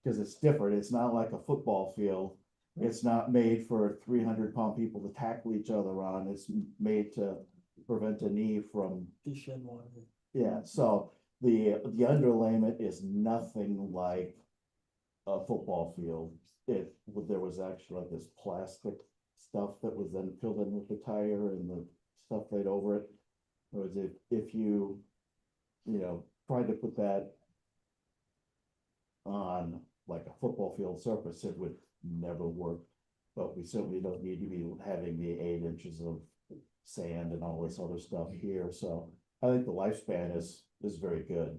Because it's different, it's not like a football field. It's not made for 300-pound people to tackle each other on, it's made to prevent a knee from. To shed water. Yeah, so the underlayment is nothing like a football field. There was actually like this plastic stuff that was then filled in with the tire and the stuff laid over it. Whereas if you tried to put that on like a football field surface, it would never work. But we certainly don't need to be having the 8 inches of sand and all this other stuff here. So I think the lifespan is very good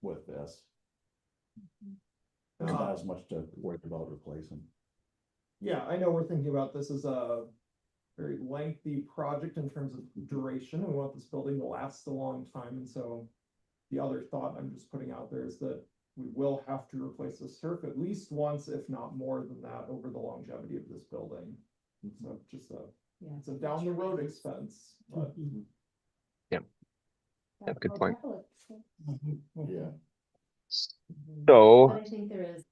with this. It's not as much to worry about replacing. Yeah, I know we're thinking about this as a very lengthy project in terms of duration. We want this building to last a long time, and so the other thought I'm just putting out there is that we will have to replace this turf at least once, if not more than that, over the longevity of this building. So just it's a down the road expense, but Yeah, good point. Yeah. So But I think there's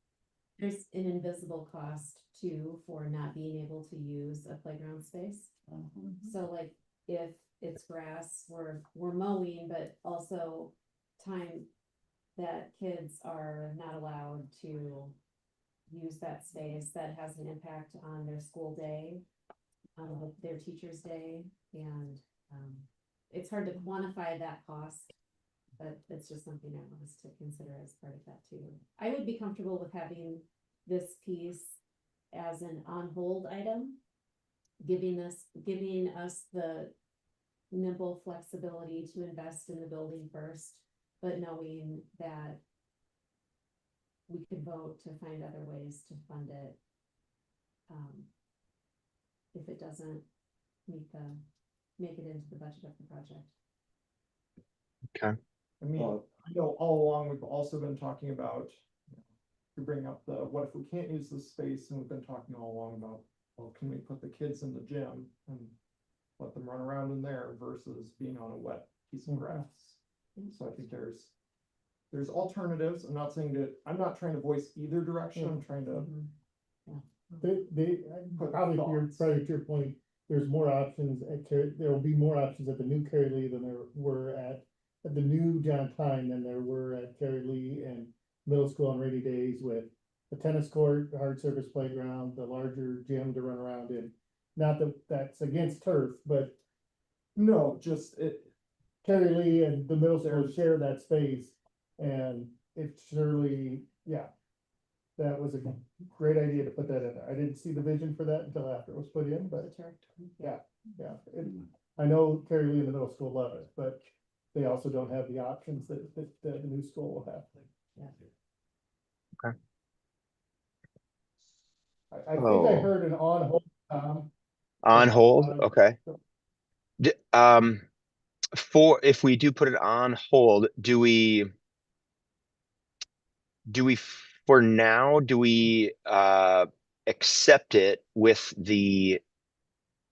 an invisible cost too for not being able to use a playground space. So like if it's grass, we're mowing, but also time that kids are not allowed to use that space, that has an impact on their school day, their teacher's day, and, it's hard to quantify that cost. But it's just something I want us to consider as part of that too. I would be comfortable with having this piece as an on-hold item, giving us the nimble flexibility to invest in the building first, but knowing that we could vote to find other ways to fund it. If it doesn't make it into the budget of the project. Okay. I mean, I know all along, we've also been talking about, to bring up the, what if we can't use this space, and we've been talking all along about, well, can we put the kids in the gym and let them run around in there versus being on a wet piece of grass? So I think there's alternatives. I'm not saying that, I'm not trying to voice either direction, I'm trying to. Probably to your point, there's more options there will be more options at the new Cary Lee than there were at the new John Klein than there were at Cary Lee and middle school on rainy days, with the tennis court, the hard surface playground, the larger gym to run around in. Not that that's against turf, but No, just it, Cary Lee and the middle school share that space, and it surely, yeah. That was a great idea to put that in there. I didn't see the vision for that until after it was put in, but yeah. I know Cary Lee and the middle school love it, but they also don't have the options that the new school will have. Okay. I think I heard an on hold, On hold, okay. For, if we do put it on hold, do we for now, do we accept it with the,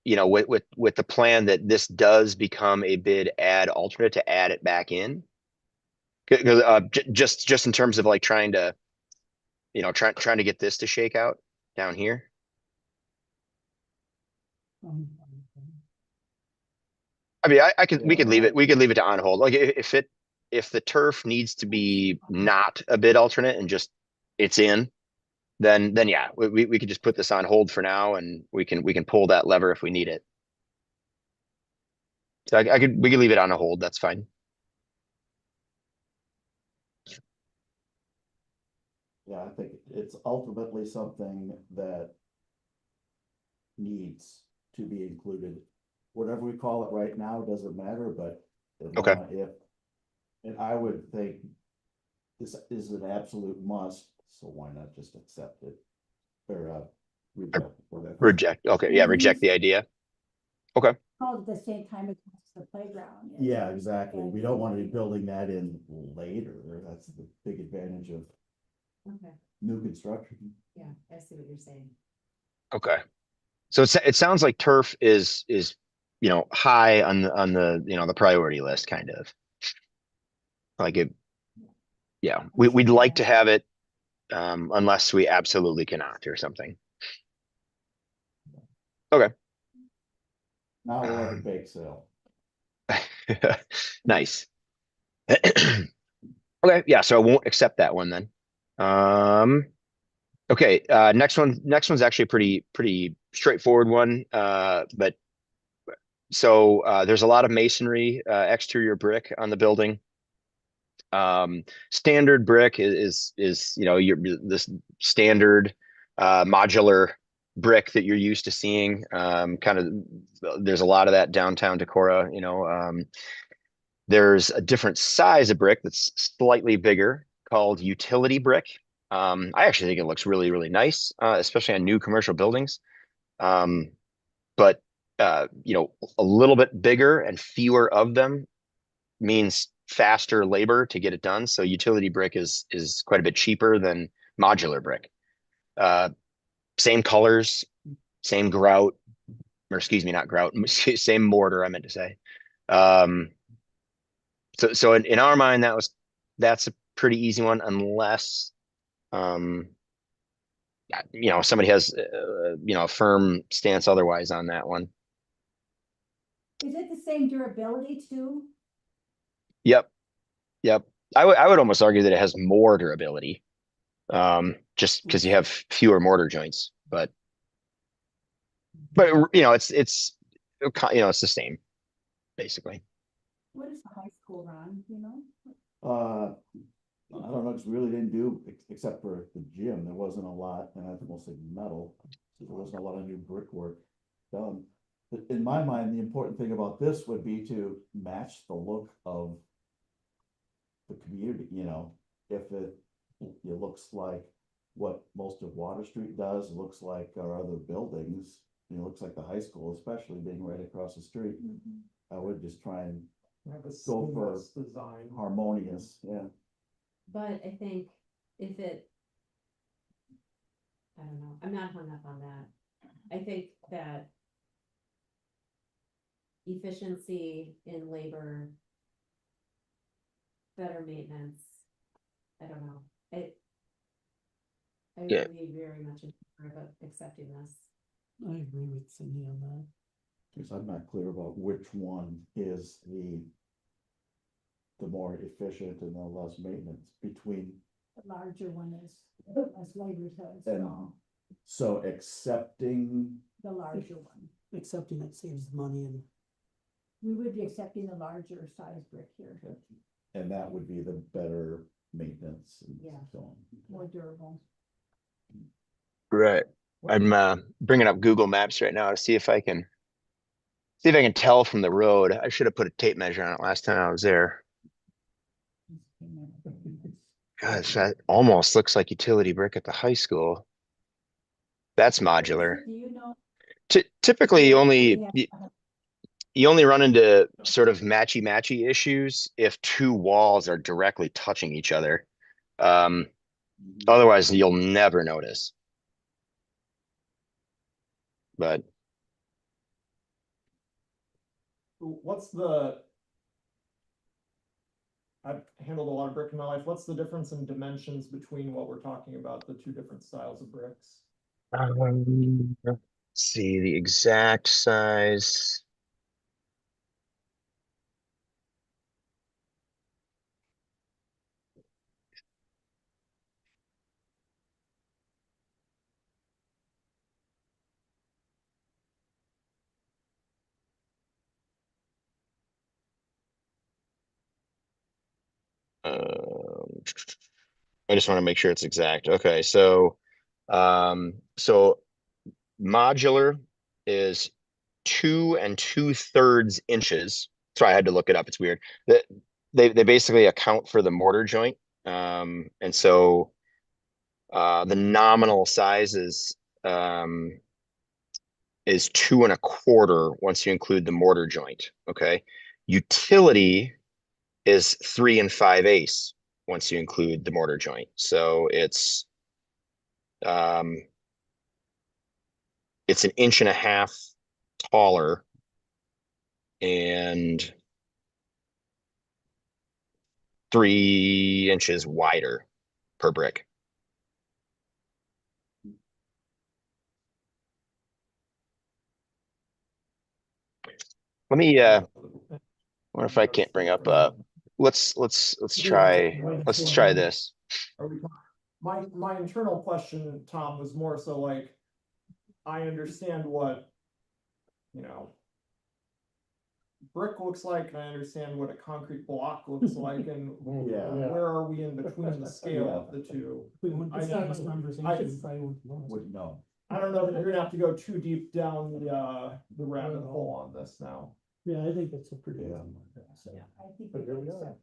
with the plan that this does become a bid add alternate to add it back in? Because just in terms of like trying to, trying to get this to shake out down here. I mean, we could leave it to on hold. Like if the turf needs to be not a bid alternate and just it's in, then yeah, we could just put this on hold for now, and we can pull that lever if we need it. So we could leave it on a hold. That's fine. Yeah, I think it's ultimately something that needs to be included. Whatever we call it right now doesn't matter, but Okay. And I would think this is an absolute must, so why not just accept it? Or reject, whatever. Reject. Okay. Yeah. Reject the idea. Okay. Called at the same time as the playground. Yeah, exactly. We don't want to be building that in later. That's the big advantage of Okay, new construction. yeah, I see what you're saying. Okay. So it sounds like turf is high on the the priority list, kind of. Like it. Yeah, we'd like to have it, unless we absolutely cannot or something. Okay. Now we'll have a bake sale. Nice. Okay, yeah, so I won't accept that one then. Okay, next one's actually a pretty straightforward one. But so there's a lot of masonry, exterior brick on the building. Standard brick is this standard modular brick that you're used to seeing. Kind of, there's a lot of that downtown Decorah. There's a different size of brick that's slightly bigger called utility brick. I actually think it looks really, really nice, especially on new commercial buildings. But a little bit bigger and fewer of them means faster labor to get it done. So utility brick is quite a bit cheaper than modular brick. Same colors, same grout, or excuse me, not grout, same mortar, I meant to say. So in our mind, that's a pretty easy one, unless somebody has a firm stance otherwise on that one. Is it the same durability too? Yep. I would almost argue that it has more durability. Just because you have fewer mortar joints, but you know, it's you know, it's the same, basically. What is the high school, Ron, you know? I don't know, 'cause we really didn't do, except for the gym, there wasn't a lot, and that's mostly metal. So there wasn't a lot of new brickwork done. But in my mind, the important thing about this would be to match the look of the community, you know, if it looks like what most of Water Street does, looks like our other buildings, you know, looks like the high school, especially being right across the street. I would just try and Have a Go for- seamless design. harmonious, yeah. But I think if it. I don't know, I'm not hung up on that. I think that. Efficiency in labor. Better maintenance. I don't know, I would Yeah. be very much in favor of accepting this. I agree with Cindy on that. Because I'm not clear about which one is the more efficient and the less maintenance between. The larger one is, as labor says, And so accepting, the larger one. Accepting it saves money and We would be accepting the larger size brick here, and that would be the better maintenance and Yeah. so on. more durable. Right. I'm bringing up Google Maps right now to see if I can tell from the road. I should have put a tape measure on it last time I was there. Gosh, that almost looks like utility brick at the high school. That's modular. Do you know? Typically, Yeah. you only run into sort of matchy issues if two walls are directly touching each other. Otherwise, you'll never notice. But What's the? I've handled a lot of brick in my life. What's the difference in dimensions between what we're talking about, the two different styles of bricks? let's see the exact size. I just want to make sure it's exact. Okay, so modular is 2 2/3 inches. So I had to look it up. It's weird. That they basically account for the mortar joint. And so the nominal size is 2 1/4 once you include the mortar joint. Okay. Utility is 3 5/8 once you include the mortar joint. So it's 1.5 inches taller and 3 inches wider per brick. What if I can't bring up let's try this. Are we? My internal question, Tom, was more so like, I understand what, you know, brick looks like, and I understand what a concrete block looks like, and Yeah. where are we in between the scale Yeah. of the two? if we went to I this know- conversation, I- we probably wouldn't know. Would know. I don't know that you're gonna have to go too deep down the rabbit hole on this now. Yeah, I think it's a pretty. Yeah. Yeah, I think. But here we are.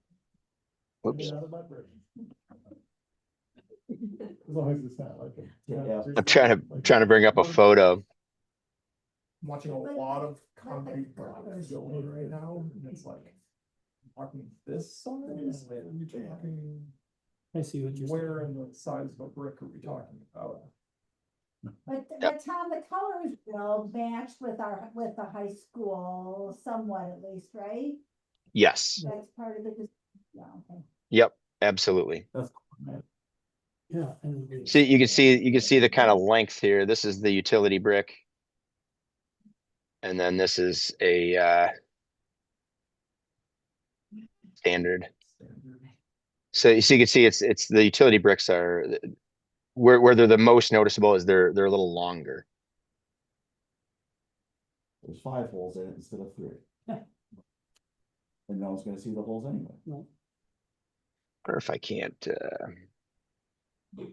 Whoops. Get out of my brick. As long as it's not like a. Yeah. I'm trying to bring up a photo. I'm watching a lot of concrete blocks going right now, and it's like, talking this size, are you talking, I see what you're saying. where in the size of a brick are we talking about? But Tom, the colors will match with the high school somewhat at least, right? Yes. That's part of it, yeah, okay. Yep. Absolutely. Yeah. I agree. See, you can see the kind of length here. This is the utility brick. And then this is a standard. So you can see it's the utility bricks are where they're the most noticeable is they're a little longer. There's 5 holes in it instead of 3. And no one's gonna see the holes anyway. Or if I can't, let's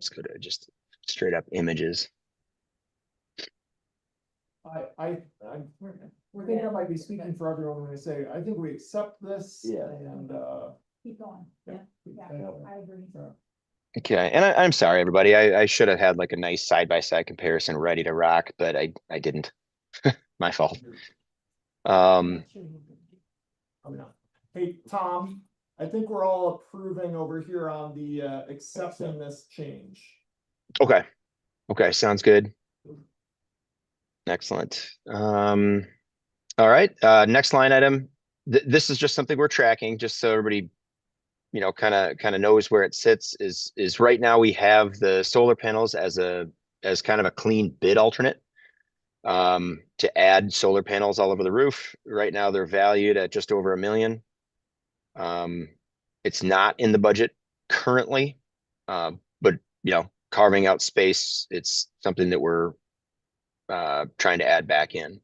go to just straight up images. I think I might be speaking for everyone when I say, I think we accept this Yeah. and, Keep going. Yeah. Yeah, Yeah. I agree. Okay, and I'm sorry, everybody. I should have had like a nice side-by-side comparison ready to rock, but I didn't. My fault. I mean, hey, Tom, I think we're all approving over here on the, accepting this change. Okay. Okay, sounds good. Excellent. All right, next line item. This is just something we're tracking, just so everybody, you know, kind of knows where it sits. Is right now we have the solar panels as kind of a clean bid alternate. To add solar panels all over the roof. Right now they're valued at just over $1 million. It's not in the budget currently, but you know, carving out space, it's something that we're trying to add back in.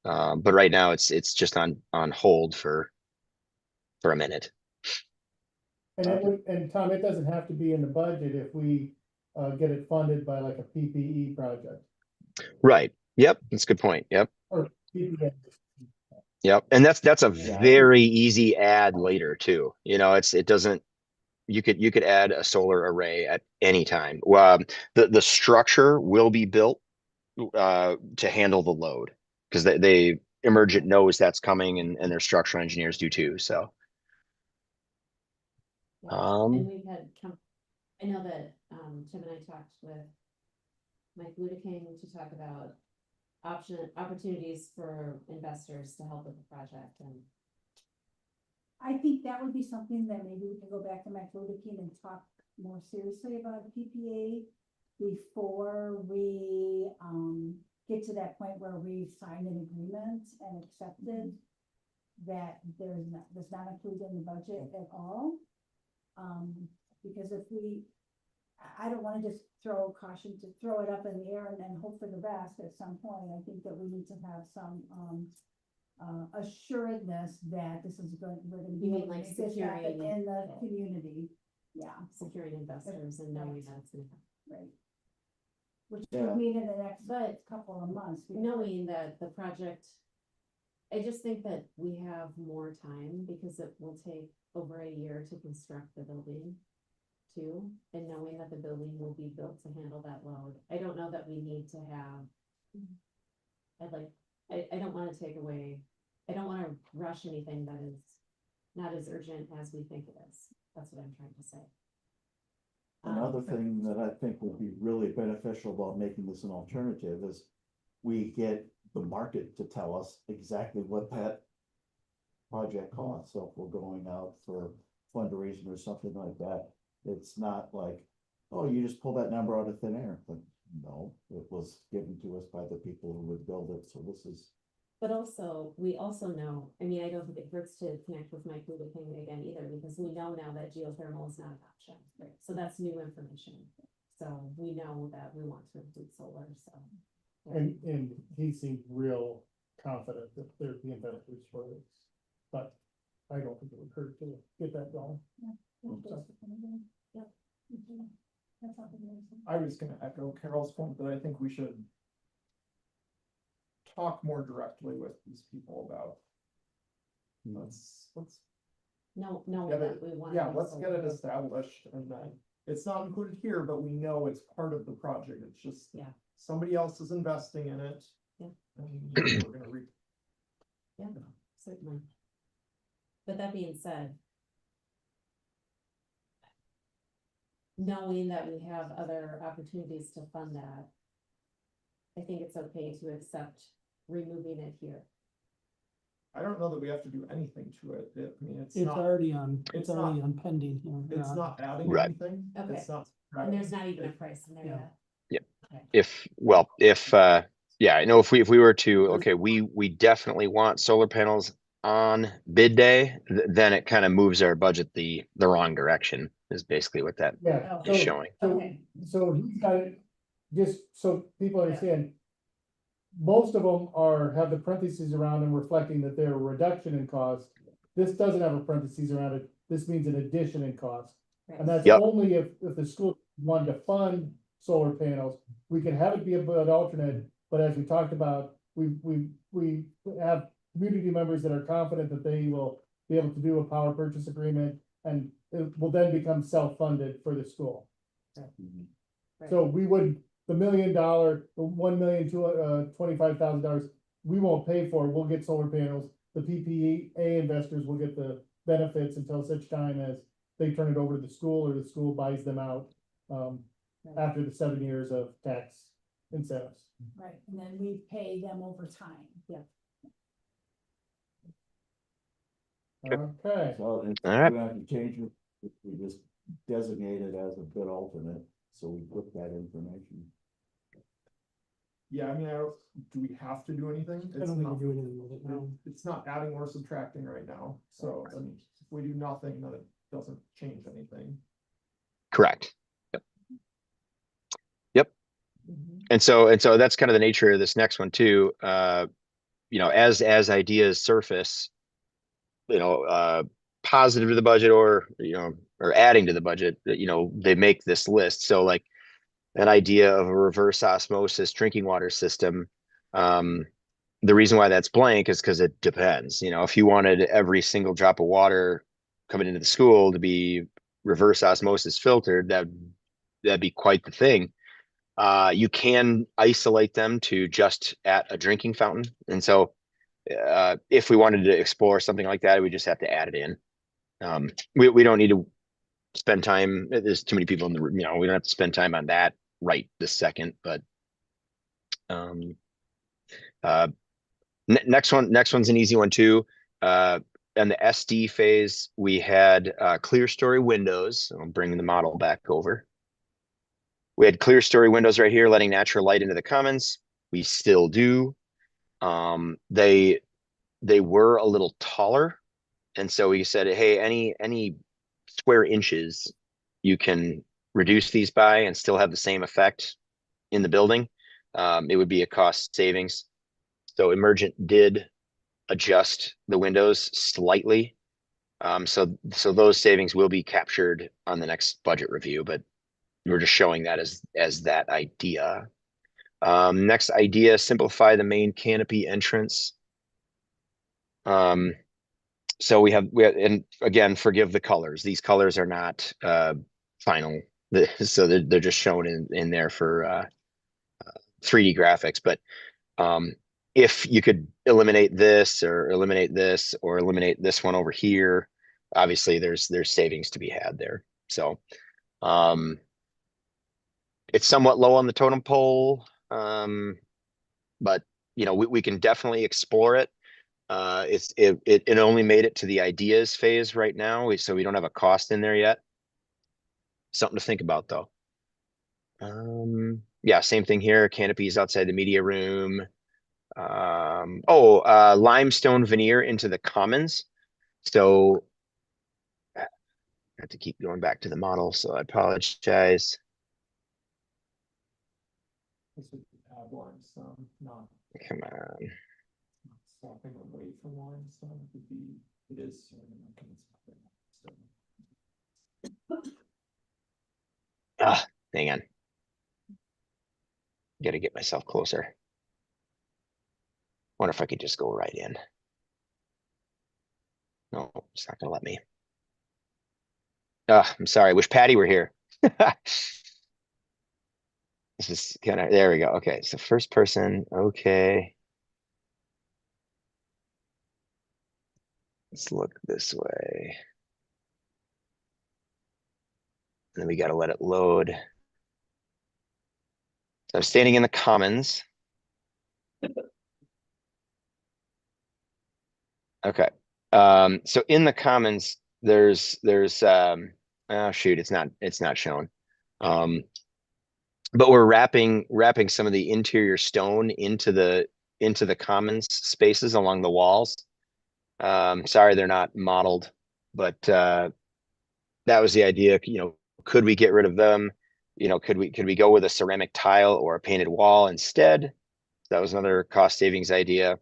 But right now it's just on hold for a minute. And Tom, it doesn't have to be in the budget if we get it funded by like a PPE project Right. Yep. That's a good point. Yep. or PPA. Yep. And that's a Yeah. very easy add later too. You know, it doesn't, you could add a solar array at any time. The structure will be built to handle the load because they Emergent knows that's coming and their structural engineers do too. So And we've had, I know that, Tim and I talked with Mike Ludeking to talk about opportunities for investors to help with the project and. I think that would be something that maybe we can go back to Mike Ludeking and talk more seriously about the PPA before we, get to that point where we've signed an agreement and accepted that that's not included in the budget at all. Because if I don't wanna just throw it up in the air and then hope for the best at some point. I think that we need to have some, assuredness that we're gonna be You mean able to like make this happen securing- in the community. Yeah, Securing investors and knowing that it's gonna happen. right. Which Yeah. could mean in the next But couple of months. knowing that the project, I just think that we have more time because it will take over a year to construct the building too. And knowing that the building will be built to handle that load. I don't know that we need to have. I don't wanna take away, I don't wanna rush anything that is not as urgent as we think it is. That's what I'm trying to say. Another thing that I think would be really beneficial about making this an alternative is we get the market to tell us exactly what that project costs. So if we're going out for fundraising or something like that, it's not like, oh, you just pull that number out of thin air. But no, it was given to us by the people who would build it. So this is, But also, we also know, I mean, I don't think it hurts to connect with Mike Ludeking again either, because we know now that geothermal is not an option. Right. So that's new information. So we know that we want to include solar, so. And he seemed real confident that there'd be investors for this, but I don't think it would hurt to get that going. Yep. That's something else. I was gonna echo Carol's point that I think we should talk more directly with these people about. Let's, No, Yeah, that we want. yeah, let's get it established and then it's not included here, but we know it's part of the project. It's just. Yeah. Somebody else is investing in it. Yeah. And we're gonna reap. Yeah, certainly. But that being said. Knowing that we have other opportunities to fund that. I think it's okay to accept removing it here. I don't know that we have to do anything to it. I mean, it's It's not, already on, it's it's already on pending. it's not adding Right. anything. Okay. It's not. And there's not even a price in there Yeah. yet. If yeah, I know if we were to, okay, we definitely want solar panels on bid day, then it kind of moves our budget the wrong direction is basically what that Yeah. is showing. Okay. So he's got it, just so people understand. Most of them have the parentheses around them reflecting that they're a reduction in cost. This doesn't have a parentheses around it. This means an addition in cost. And that's Yep. only if the school wanted to fund solar panels, we could have it be an alternate, but as we talked about, we have community members that are confident that they will be able to do a power purchase agreement, and it will then become self-funded for the school. So we would, the $1 million, the $1,225,000, we won't pay for it, we'll get solar panels. The PPA investors will get the benefits until such time as they turn it over to the school or the school buys them out. After the 7 years of tax incentives. Right, and then we pay them over time. Yeah. Okay, So it's, we All right. have to change it, we just designate it as a bid alternate, so we put that information. Yeah, I mean, do we have to do anything? I don't think we do anything with it now. It's not adding or subtracting right now, so, I mean, if we do nothing, then it doesn't change anything. Correct. Yep. And so that's kind of the nature of this next one too. As ideas surface, positive to the budget or adding to the budget, they make this list. So like that idea of a reverse osmosis drinking water system, the reason why that's blank is because it depends. If you wanted every single drop of water coming into the school to be reverse osmosis filtered, that'd be quite the thing. You can isolate them to just at a drinking fountain. And so if we wanted to explore something like that, we just have to add it in. We don't need to spend time. There's too many people in the room, we don't have to spend time on that right this second, but next one's an easy one too. In the SD phase, we had clear story windows. I'm bringing the model back over. We had clear story windows right here, letting natural light into the commons. We still do. They were a little taller, and so we said, hey, any square inches you can reduce these by and still have the same effect in the building. It would be a cost savings. So Emergent did adjust the windows slightly. So those savings will be captured on the next budget review, but we're just showing that as that idea. Next idea, simplify the main canopy entrance. So we have, and again, forgive the colors. These colors are not final. So they're just shown in there for 3D graphics. But if you could eliminate this or eliminate this or eliminate this one over here, obviously there's savings to be had there. So it's somewhat low on the totem pole, but we can definitely explore it. It only made it to the ideas phase right now, so we don't have a cost in there yet. Something to think about though. Yeah, same thing here. Canopies outside the media room. Limestone veneer into the commons. So I have to keep going back to the model, so I apologize. This would add limestone, not Come on. swapping away from limestone. It is. Hang on. Gotta get myself closer. Wonder if I could just go right in. No, it's not gonna let me. I'm sorry. Wish Patty were here. This is kind of, there we go. Okay, so first person. Okay. Let's look this way. And then we got to let it load. So I'm standing in the commons. Okay. So in the commons, there's oh shoot, it's not shown. But we're wrapping some of the interior stone into the commons spaces along the walls. Sorry, they're not modeled, but that was the idea. Could we get rid of them? Could we go with a ceramic tile or a painted wall instead? That was another cost savings idea.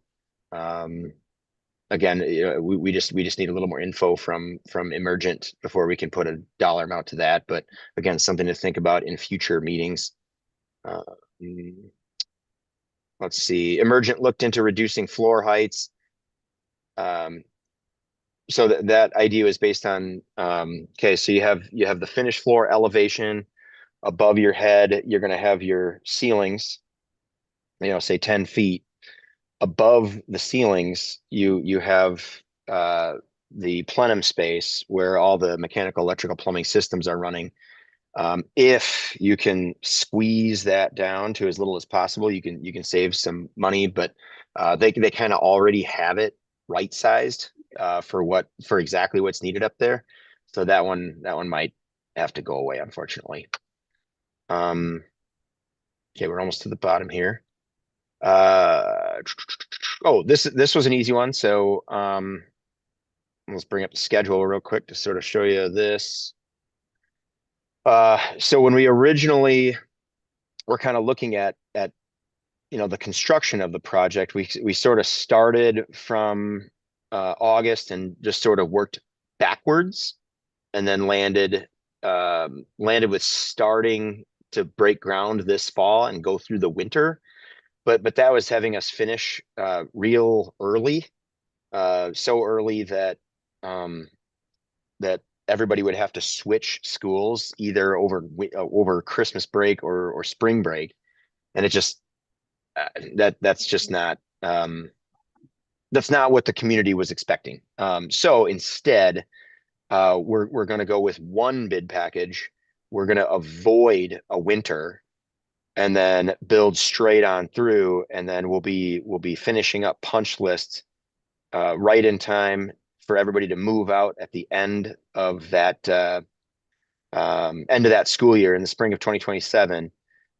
Again, we just need a little more info from Emergent before we can put a dollar amount to that. But again, something to think about in future meetings. Let's see. Emergent looked into reducing floor heights. So that idea was based on okay, so you have the finished floor elevation above your head. You're going to have your ceilings, say 10 feet above the ceilings. You have the plenum space where all the mechanical, electrical, plumbing systems are running. If you can squeeze that down to as little as possible, you can save some money, but they kind of already have it right sized for exactly what's needed up there. So that one might have to go away, unfortunately. Okay, we're almost to the bottom here. Oh, this was an easy one. So let's bring up the schedule real quick to sort of show you this. So when we originally were kind of looking at the construction of the project, we sort of started from August and just sort of worked backwards, and then landed with starting to break ground this fall and go through the winter. But that was having us finish real early, so early that that everybody would have to switch schools either over Christmas break or spring break, and it just that's just not that's not what the community was expecting. So instead, we're going to go with one bid package. We're going to avoid a winter and then build straight on through, and then we'll be finishing up punch lists right in time for everybody to move out at the end of that school year in the spring of 2027,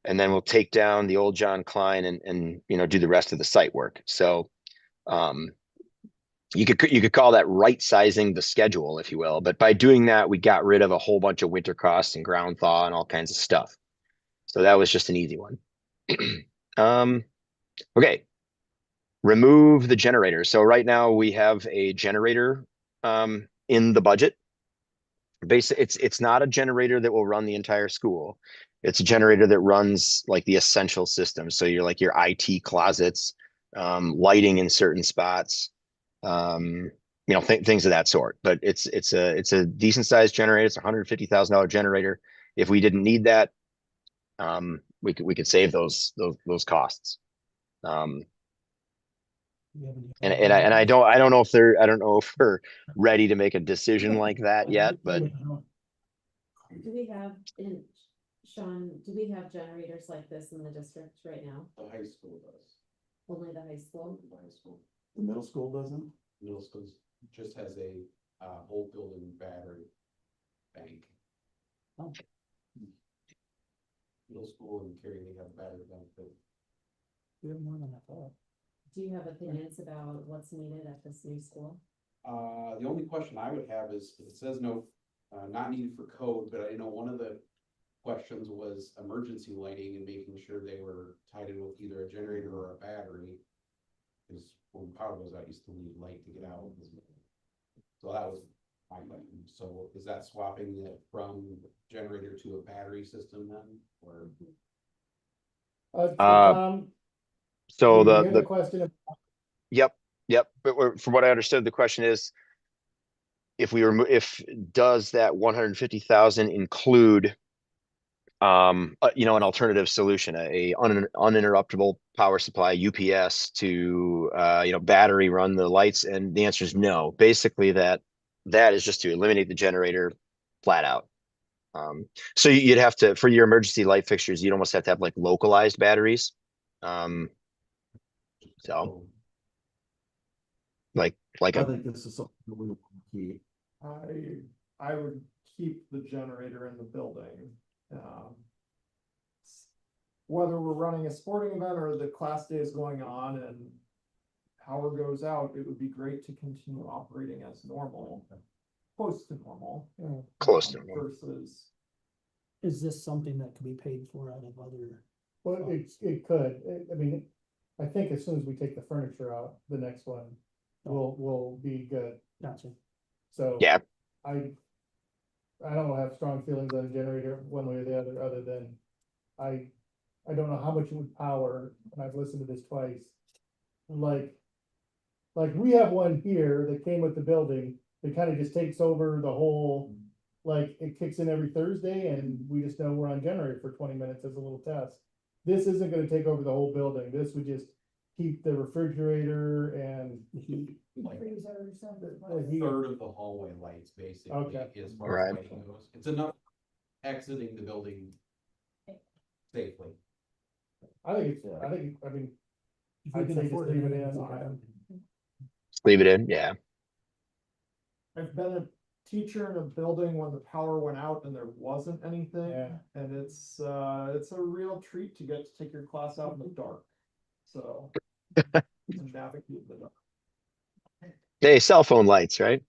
and then we'll take down the old John Klein and do the rest of the site work. So you could call that right sizing the schedule, if you will. But by doing that, we got rid of a whole bunch of winter costs and ground thaw and all kinds of stuff. So that was just an easy one. Okay. Remove the generator. So right now we have a generator in the budget. Basically, it's not a generator that will run the entire school. It's a generator that runs like the essential systems. So you're like your IT closets, lighting in certain spots, things of that sort. But it's a decent sized generator. It's a $150,000 generator. If we didn't need that, we could save those costs. And I don't know if we're ready to make a decision like that yet, but Do we have Sean, do we have generators like this in the district right now? The high school does. Only the high school? The high school. The middle school doesn't? Middle school just has a whole building battery bank. Oh. Middle school and Cary, they have a battery bank too. We have more than I thought. Do you have opinions about what's needed at this new school? The only question I would have is, it says no, not needed for code, but I know one of the questions was emergency lighting and making sure they were tied in with either a generator or a battery. Because when power goes out, you still need light to get out. So that was my question. So is that swapping it from generator to a battery system then, or? Tom, so did you hear the question of Yep. But from what I understood, the question is, if does that 150,000 include an alternative solution, a uninterruptible power supply, UPS to battery run the lights? And the answer is no. Basically, that is just to eliminate the generator flat out. So you'd have to, for your emergency light fixtures, you'd almost have to have like localized batteries. So like I a think this is something that we want to keep. I would keep the generator in the building. Whether we're running a sporting event or the class day is going on and power goes out, it would be great to continue operating as normal. Close to normal. Close to normal. Versus, Is this something that could be paid for out of other? Well, it could, I mean, I think as soon as we take the furniture out, the next one will be good, Gotcha. so. Yeah. I don't have strong feelings on a generator one way or the other than I don't know how much it would power, and I've listened to this twice. Like we have one here that came with the building, that kind of just takes over the whole, like, it kicks in every Thursday and we just know we're on generator for 20 minutes as a little test. This isn't gonna take over the whole building, this would just keep the refrigerator and Freezer or something. the heat. Third of the hallway lights, basically, Okay. as far Right. as lighting goes. It's enough exiting the building safely. I mean, If we I'd can say just afford leave it then in. it's fine. Leave it in, yeah. I've been a teacher in a building when the power went out and there wasn't anything. Yeah. And it's a real treat to get to take your class out in the dark, so. And navigate the dark. Hey, cell phone lights, right?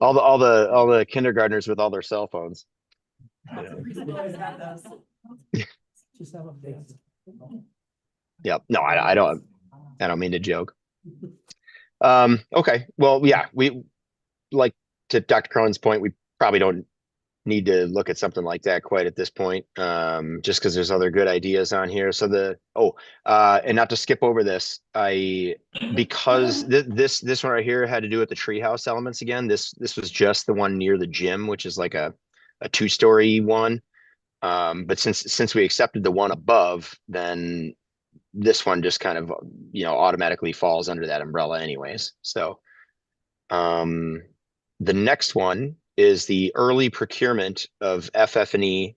All the kindergartners with all their cell phones. Just have a fix. Yep. No, I don't mean to joke. Okay. Well, yeah, we, like, to Dr. Cronin's point, we probably don't need to look at something like that quite at this point. Just because there's other good ideas on here. So and not to skip over this, because this one right here had to do with the treehouse elements again. This was just the one near the gym, which is like a 2-story one. But since we accepted the one above, then this one just kind of, automatically falls under that umbrella anyways. So, the next one is the early procurement of FF&E,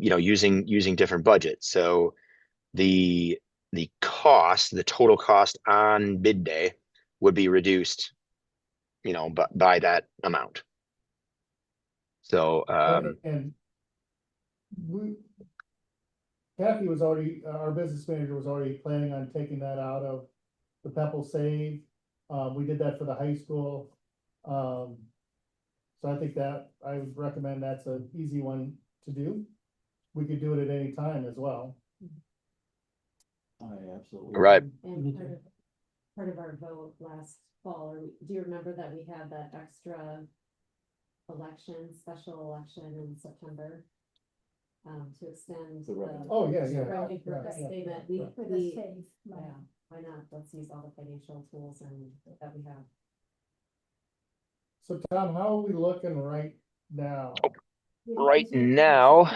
using different budgets. So the total cost on bid day would be reduced, by that amount. So, And we, Kathy was already, our business manager was already planning on taking that out of the Pepple Save. We did that for the high school. So I think that, I would recommend that's an easy one to do. We could do it at any time as well. I absolutely. right. And part of our vote last fall, do you remember that we had that extra special election in September? To extend The revenue. Oh, yeah, the yeah. revenue for Yeah, the yeah. statement, For the we, safe. yeah, why not, let's use all the financial tools that we have. So Tom, how are we looking right now? Right now,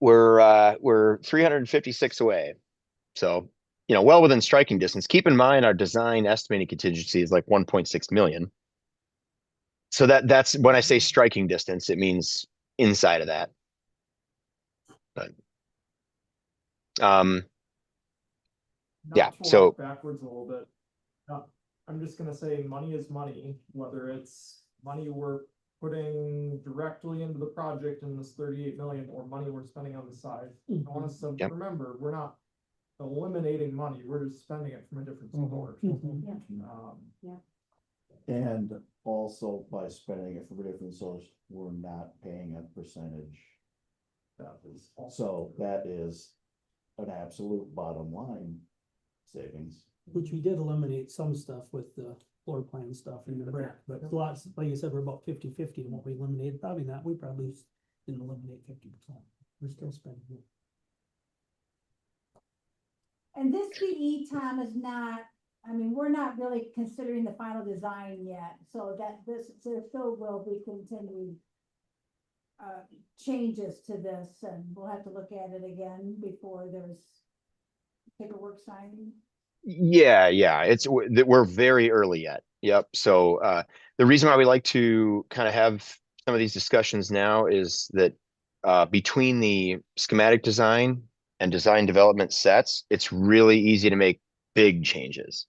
we're 356 away. So, well within striking distance. Keep in mind our design estimating contingency is like 1.6 million. So that's when I say striking distance, it means inside of that. But yeah, Not to so walk backwards a little bit. I'm just gonna say money is money, whether it's money we're putting directly into the project in this 38 million or money we're spending on the side. I want us to Yep. remember, we're not eliminating money, we're just spending it from a different source. And also by spending it from a different source, we're not paying a percentage. That is So that is an absolute bottom line savings. Which we did eliminate some stuff with the floor plan stuff in the brick, but lots, like you said, we're about 50-50 in what we eliminated, probably not, we probably didn't eliminate 50%. We're still spending it. And this PE, Tom, is not, I mean, we're not really considering the final design yet, so that there still will be continuing changes to this, and we'll have to look at it again before there's paperwork signing. yeah, we're very early yet. Yep. So the reason why we like to kind of have some of these discussions now is that between the schematic design and design development sets, it's really easy to make big changes.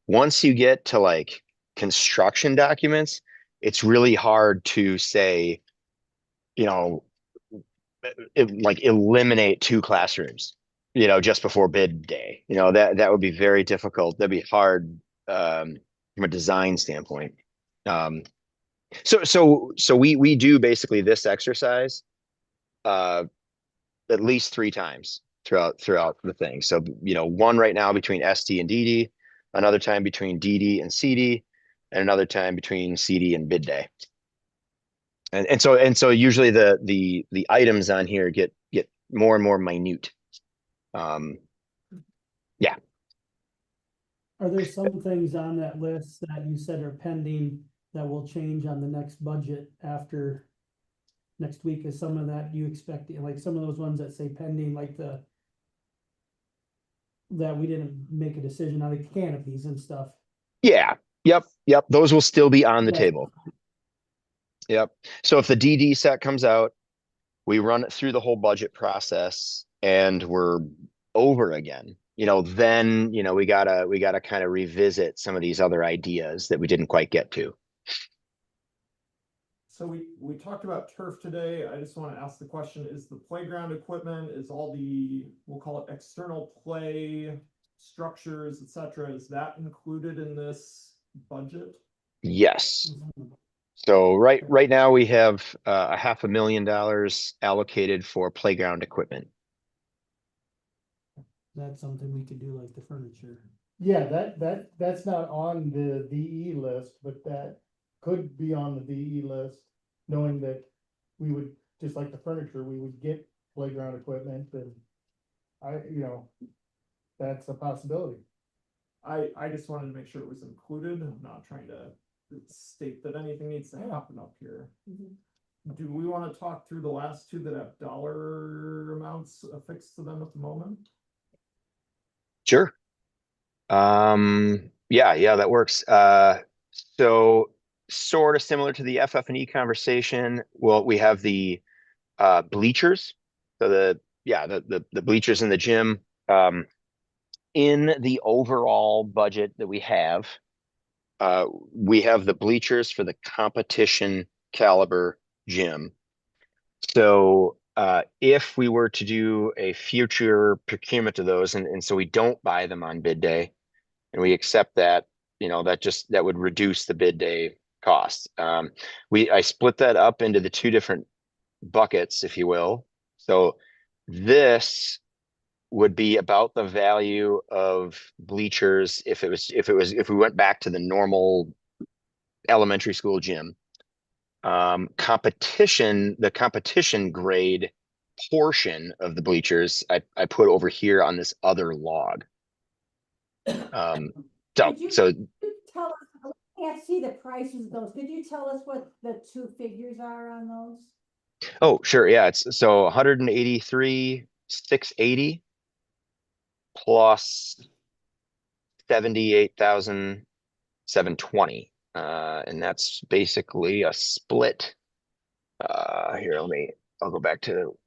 Once you get to like construction documents, it's really hard to say, like eliminate 2 classrooms. just before bid day. That would be very difficult. That'd be hard from a design standpoint. So we do basically this exercise at least 3 times throughout the thing. So one right now between ST and DD, another time between DD and CD, and another time between CD and bid day. And so usually the items on here get more and more minute. Yeah. Are there some things on that list that you said are pending that will change on the next budget after next week? Is some of that you expect, like some of those ones that say pending, like that we didn't make a decision on the canopies and stuff? Yeah. Yep. Those will still be on the That's- table. Yep. So if the DD set comes out, we run it through the whole budget process and we're over again. Then we gotta kind of revisit some of these other ideas that we didn't quite get to. So we talked about turf today. I just want to ask the question, is the playground equipment, is all the, we'll call it external play structures, etc., is that included in this budget? Yes. So right now we have a $500,000 allocated for playground equipment. That's something we could do, like the furniture. Yeah, that's not on the DE list, but that could be on the DE list, knowing that we would, just like the furniture, we would get playground equipment and that's a possibility. I just wanted to make sure it was included. I'm not trying to state that anything needs to happen up here. Do we want to talk through the last two that have dollar amounts affixed to them at the moment? Sure. Yeah, that works. So sort of similar to the FF&E conversation. Well, we have the bleachers. So the bleachers in the gym. In the overall budget that we have the bleachers for the competition caliber gym. So if we were to do a future procurement of those, and so we don't buy them on bid day, and we accept that, that would reduce the bid day cost. I split that up into the 2 different buckets, if you will. So this would be about the value of bleachers if we went back to the normal elementary school gym. The competition grade portion of the bleachers I put over here on this other log. Could you So tell us, I can't see the prices of those. Could you tell us what the 2 figures are on those? oh sure, yeah, it's so 183,680 plus 78,720. And that's basically a split. Here, I'll go back to.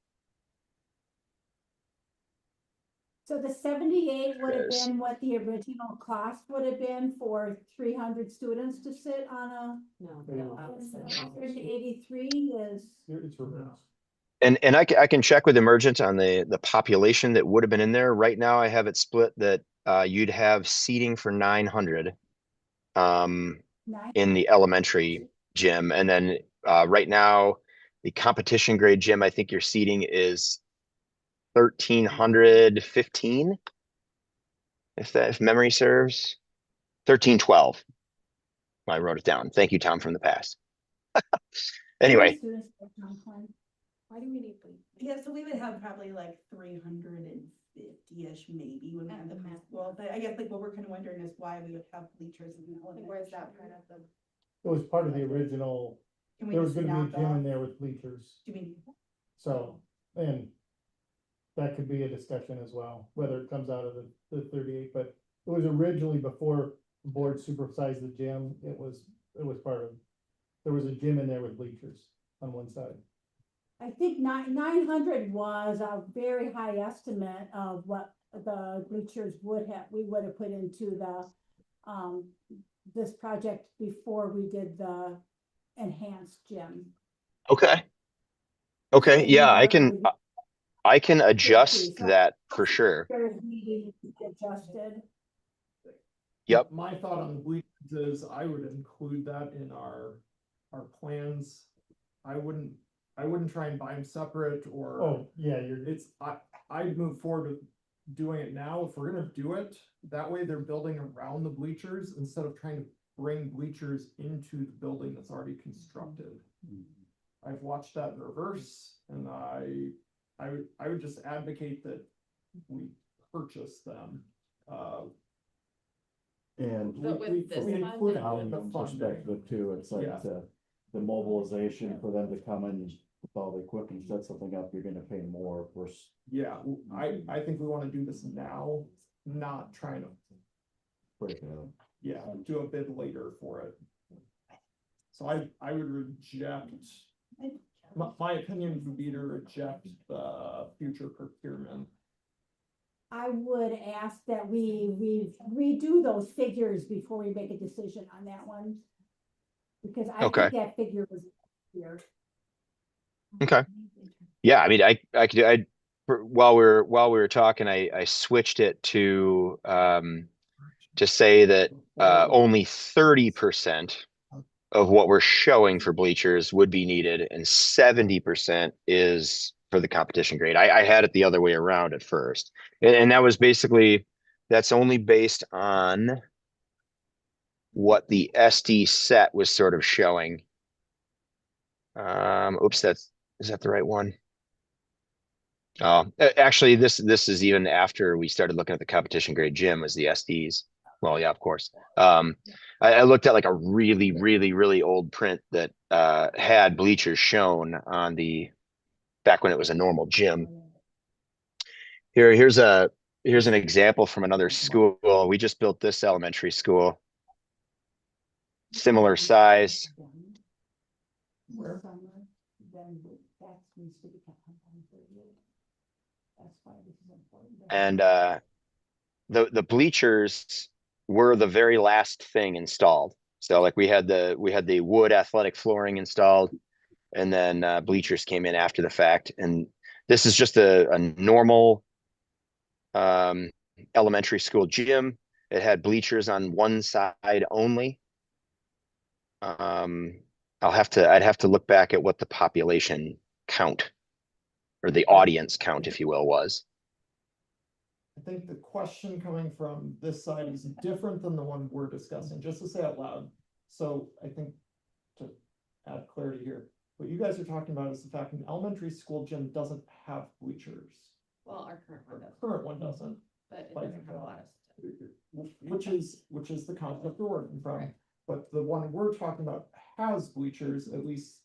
So the 78 would have been what the original cost would have been for 300 students to sit on a. No, Yeah. the opposite. 183 is. It's reversed. And I can check with Emergent on the population that would have been in there. Right now, I have it split that you'd have seating for 900 in the elementary gym, and then right now the competition grade gym, I think your seating is 1,315, if memory serves. 1,312. I wrote it down. Thank you, Tom, from the past. Anyway. Why do we need them? Yeah, so we would have probably like 350-ish maybe when we At had the the high school, but I guess like what we're kind of wondering is why we would have bleachers in the elementary. Where's that part of the? It was part of the original, Can we there was just gonna be a knock gym in off? there with bleachers, Do we? so, and that could be a discussion as well, whether it comes out of the 38, but it was originally before the board supervised the gym, it was part of, there was a gym in there with bleachers on one side. I think 900 was a very high estimate of what the bleachers we would have put into the, this project before we did the enhanced gym. Okay. So Yeah, we I can Please, adjust so that for sure. there's needing to be adjusted. Yep. My thought on the bleachers is I would include that in our plans. I wouldn't try and buy them separate or. Oh, yeah, I'd move forward with doing it now. If we're gonna do it, that way they're building around the bleachers instead of trying to bring bleachers into the building that's already constructed. I've watched that in reverse and I would just advocate that we purchase them. And But with this we fund, include it out in the of funding. perspective too, it's like Yeah. the mobilization for them to come in with all the equipment, set something up, you're gonna pay more, of course. Yeah, I think we wanna do this now, not trying to, Break it up. yeah, do a bid later for it. So I would reject, my opinion would be to reject the future procurement. I would ask that we redo those figures before we make a decision on that one. Because I Okay. think that figure was here. Okay. Yeah, I mean, I could, while we were talking, I switched it to say that only 30% of what we're showing for bleachers would be needed and 70% is for the competition grade. I had it the other way around at first. And that was basically, that's only based on what the SD set was sort of showing. Oops, is that the right one? Actually, this is even after we started looking at the competition grade gym as the SDs. Well, yeah, of course. I looked at like a really, really, really old print that had bleachers shown on back when it was a normal gym. Here's an example from another school. We just built this elementary school. Similar size. Where? And the bleachers were the very last thing installed. So like we had the wood athletic flooring installed, and then bleachers came in after the fact. And this is just a normal elementary school gym. It had bleachers on one side only. I'd have to look back at what the population count or the audience count, if you will, was. I think the question coming from this side is different than the one we're discussing, just to say out loud. So I think to add clarity here, what you guys are talking about is the fact an elementary school gym doesn't have bleachers. Well, our current one does, Current one doesn't, but it Like, doesn't have a lot of. which is the concept we're working from. Right. But the one we're talking about has bleachers, at least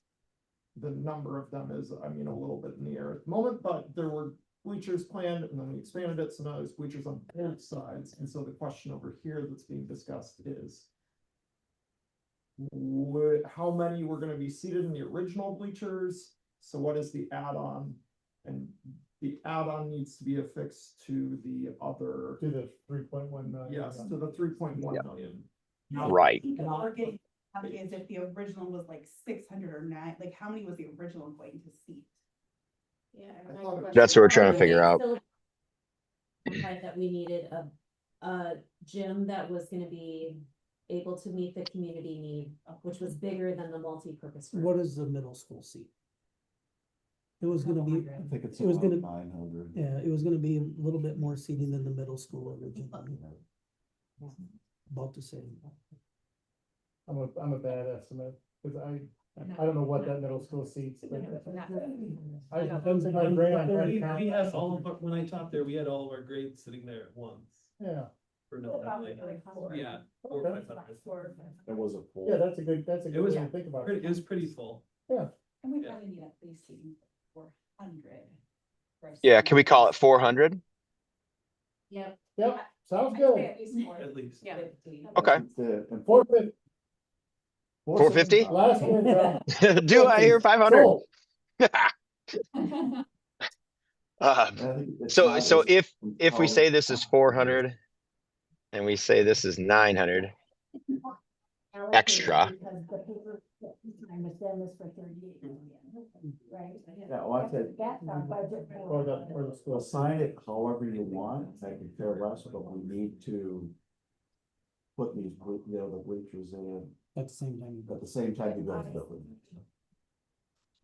the number of them is, I mean, a little bit in the air at the moment, but there were bleachers planned and then we expanded it, so now there's bleachers on both sides. And so the question over here that's being discussed is how many were gonna be seated in the original bleachers? So what is the add-on? And the add-on needs to be affixed to the other, to the 3.1 million. yes, to the 3.1 million. Right. We're getting happy as if the original was like 600 or 9, like how many was the original going to seat? Yeah. I thought it- That's what we're trying to figure out. That we needed a gym that was gonna be able to meet the community need, which was bigger than the multi-purpose room. What is the middle school seat? It was gonna be, I think it's It was around gonna- 900. yeah, it was gonna be a little bit more seating than the middle school originally. About the same. I'm a bad estimate, cause I don't know what that middle school seats. but I don't think my brain on trying to count. We had all of, when I taught there, we had all of our grades sitting there at once. Yeah, For no, yeah. 4 or 500. It was a full. yeah, that's a good was way to think about It it. was pretty full. And we Yeah. probably need at least seating 400. Yeah, can we call it 400? Yep. Yep, sounds I'd say good. at least more. At least. Yeah. Okay. And 450. 450? Last one. Do I hear 500? Sold. So if we say this is 400 and we say this is 900, extra. Time with them is for 38 million, right? Yeah, well, I said, That's our budget Or the school. assign it however you want, I can care less, but we need to put these, the bleachers in At the same time, at the same time you build the building.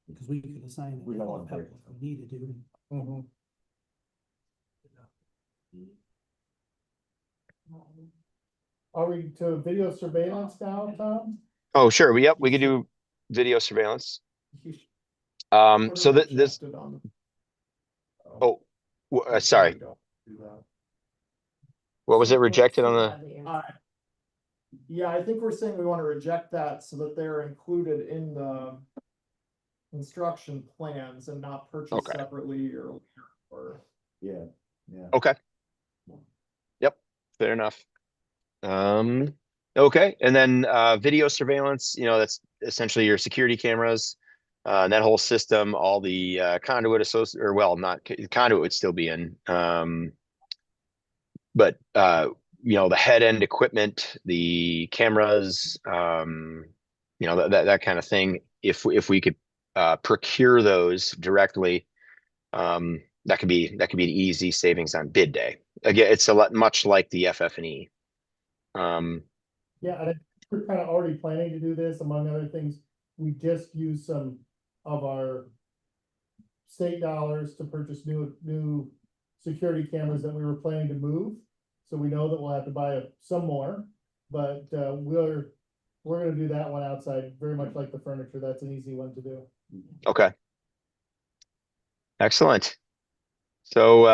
because we could assign it. We don't want to break if we needed to. Mhm. Are we to video surveillance now, Tom? Oh, sure. We could do video surveillance. What So are that this, rejected on? oh, sorry, We don't do that. what was it So we'll rejected on see the? how the answer- Uh, Yeah, I think we're saying we want to reject that so that they're included in the construction plans and not purchased Okay. separately or. Yeah, yeah. Okay. Yep, fair enough. Okay, and then video surveillance, that's essentially your security cameras. That whole system, all the conduit associated, or well, not conduit would still be in. But the head end equipment, the cameras, that kind of thing. If we could procure those directly, that could be an easy savings on bid day. Again, it's a lot much like the FF&E. Yeah, and we're kind of already planning to do this, among other things. We just used some of our state dollars to purchase new security cameras that we were planning to move. So we know that we'll have to buy some more, but we're gonna do that one outside, very much like the furniture. That's an easy one to do. Okay. Excellent. So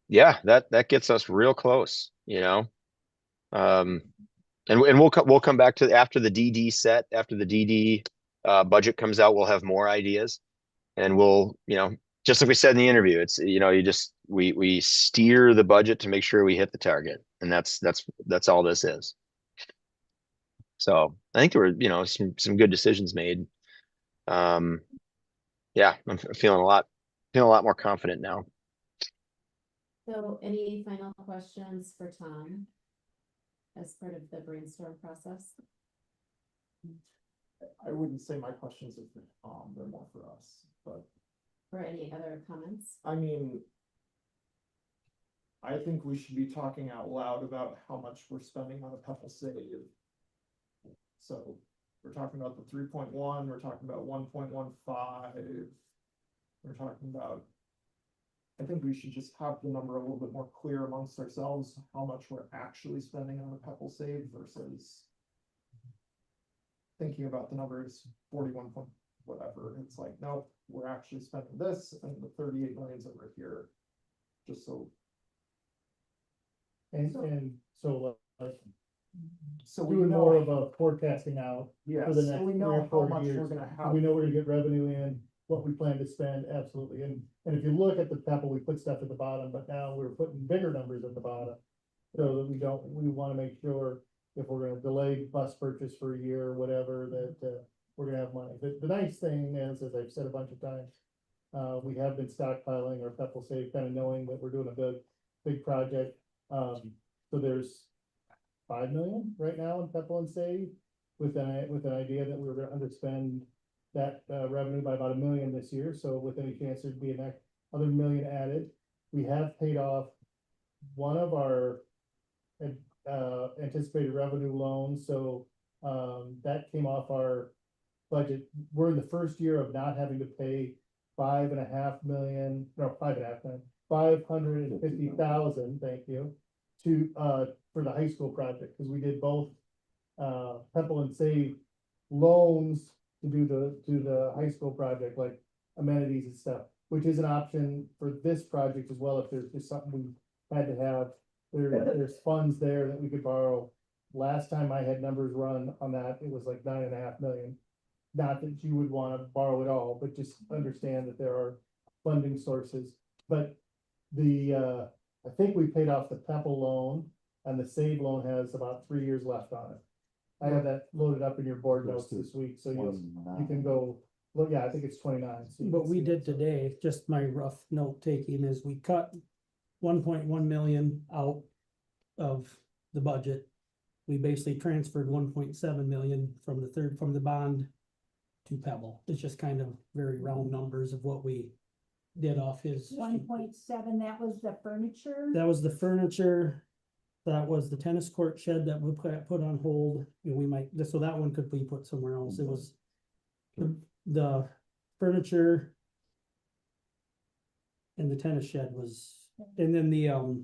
yeah, that gets us real close, and we'll come back to after the DD set, after the DD budget comes out, we'll have more ideas, and we'll, just like we said in the interview, it's, we steer the budget to make sure we hit the target, and that's all this is. So I think there were, some good decisions made. Yeah, I'm feeling a lot more confident now. So any final questions for Tom? As part of the brainstorm process? I wouldn't say my questions have been, they're more for us, but Or any other comments? I mean. I think we should be talking out loud about how much we're spending on a Pepple Save. So we're talking about the 3.1, we're talking about 1.15. We're talking about. I think we should just have the number a little bit more clear amongst ourselves, how much we're actually spending on a Pepple Save versus. Thinking about the numbers 41 point whatever, it's like, no, we're actually spending this and the 38 millions over here. Just so. And so like So we doing more of know, a forecasting out. yeah, for the so next we 3 know or how 4 much years. we're gonna have. We know where to get revenue in, what we plan to spend, absolutely. And if you look at the Pepple, we put stuff at the bottom, but now we're putting bigger numbers at the bottom. So that we wanna make sure if we're gonna delay bus purchase for a year or whatever, that we're gonna have money. The nice thing is, as I've said a bunch of times, we have been stockpiling our Pepple Save, kind of knowing that we're doing a big project. So there's 5 million right now in Pepple and Save, with an idea that we were gonna underspend that revenue by about $1 million this year. So with any chance there'd be another $1 million added. We have paid off one of our anticipated revenue loans, so that came off our budget. We're in the first year of not having to pay 5.5 million, no, 5.5 million, 550,000, thank you, to for the high school project, because we did both Pepple and Save loans to do the high school project, like amenities and stuff, which is an option for this project as well. If there's just something we had to have, there's funds there that we could borrow. Last time I had numbers run on that, it was like 9.5 million. Not that you would want to borrow it all, but just understand that there are funding sources. But I think we paid off the Pepple loan, and the Save loan has about 3 years left on it. I have that loaded up in your board notes this week, so you can go, well, yeah, I think it's 29. So you What can we see did it. today, just my rough note taking, is we cut 1.1 million out of the budget. we basically transferred 1.7 million from the bond to Pebble. It's just kind of very round numbers of what we did off his. 1.7, that was the furniture. That was the furniture. That was the tennis court shed that we put on hold. You know, we might, so that one could be put somewhere else. It was the furniture and the tennis shed was, and then the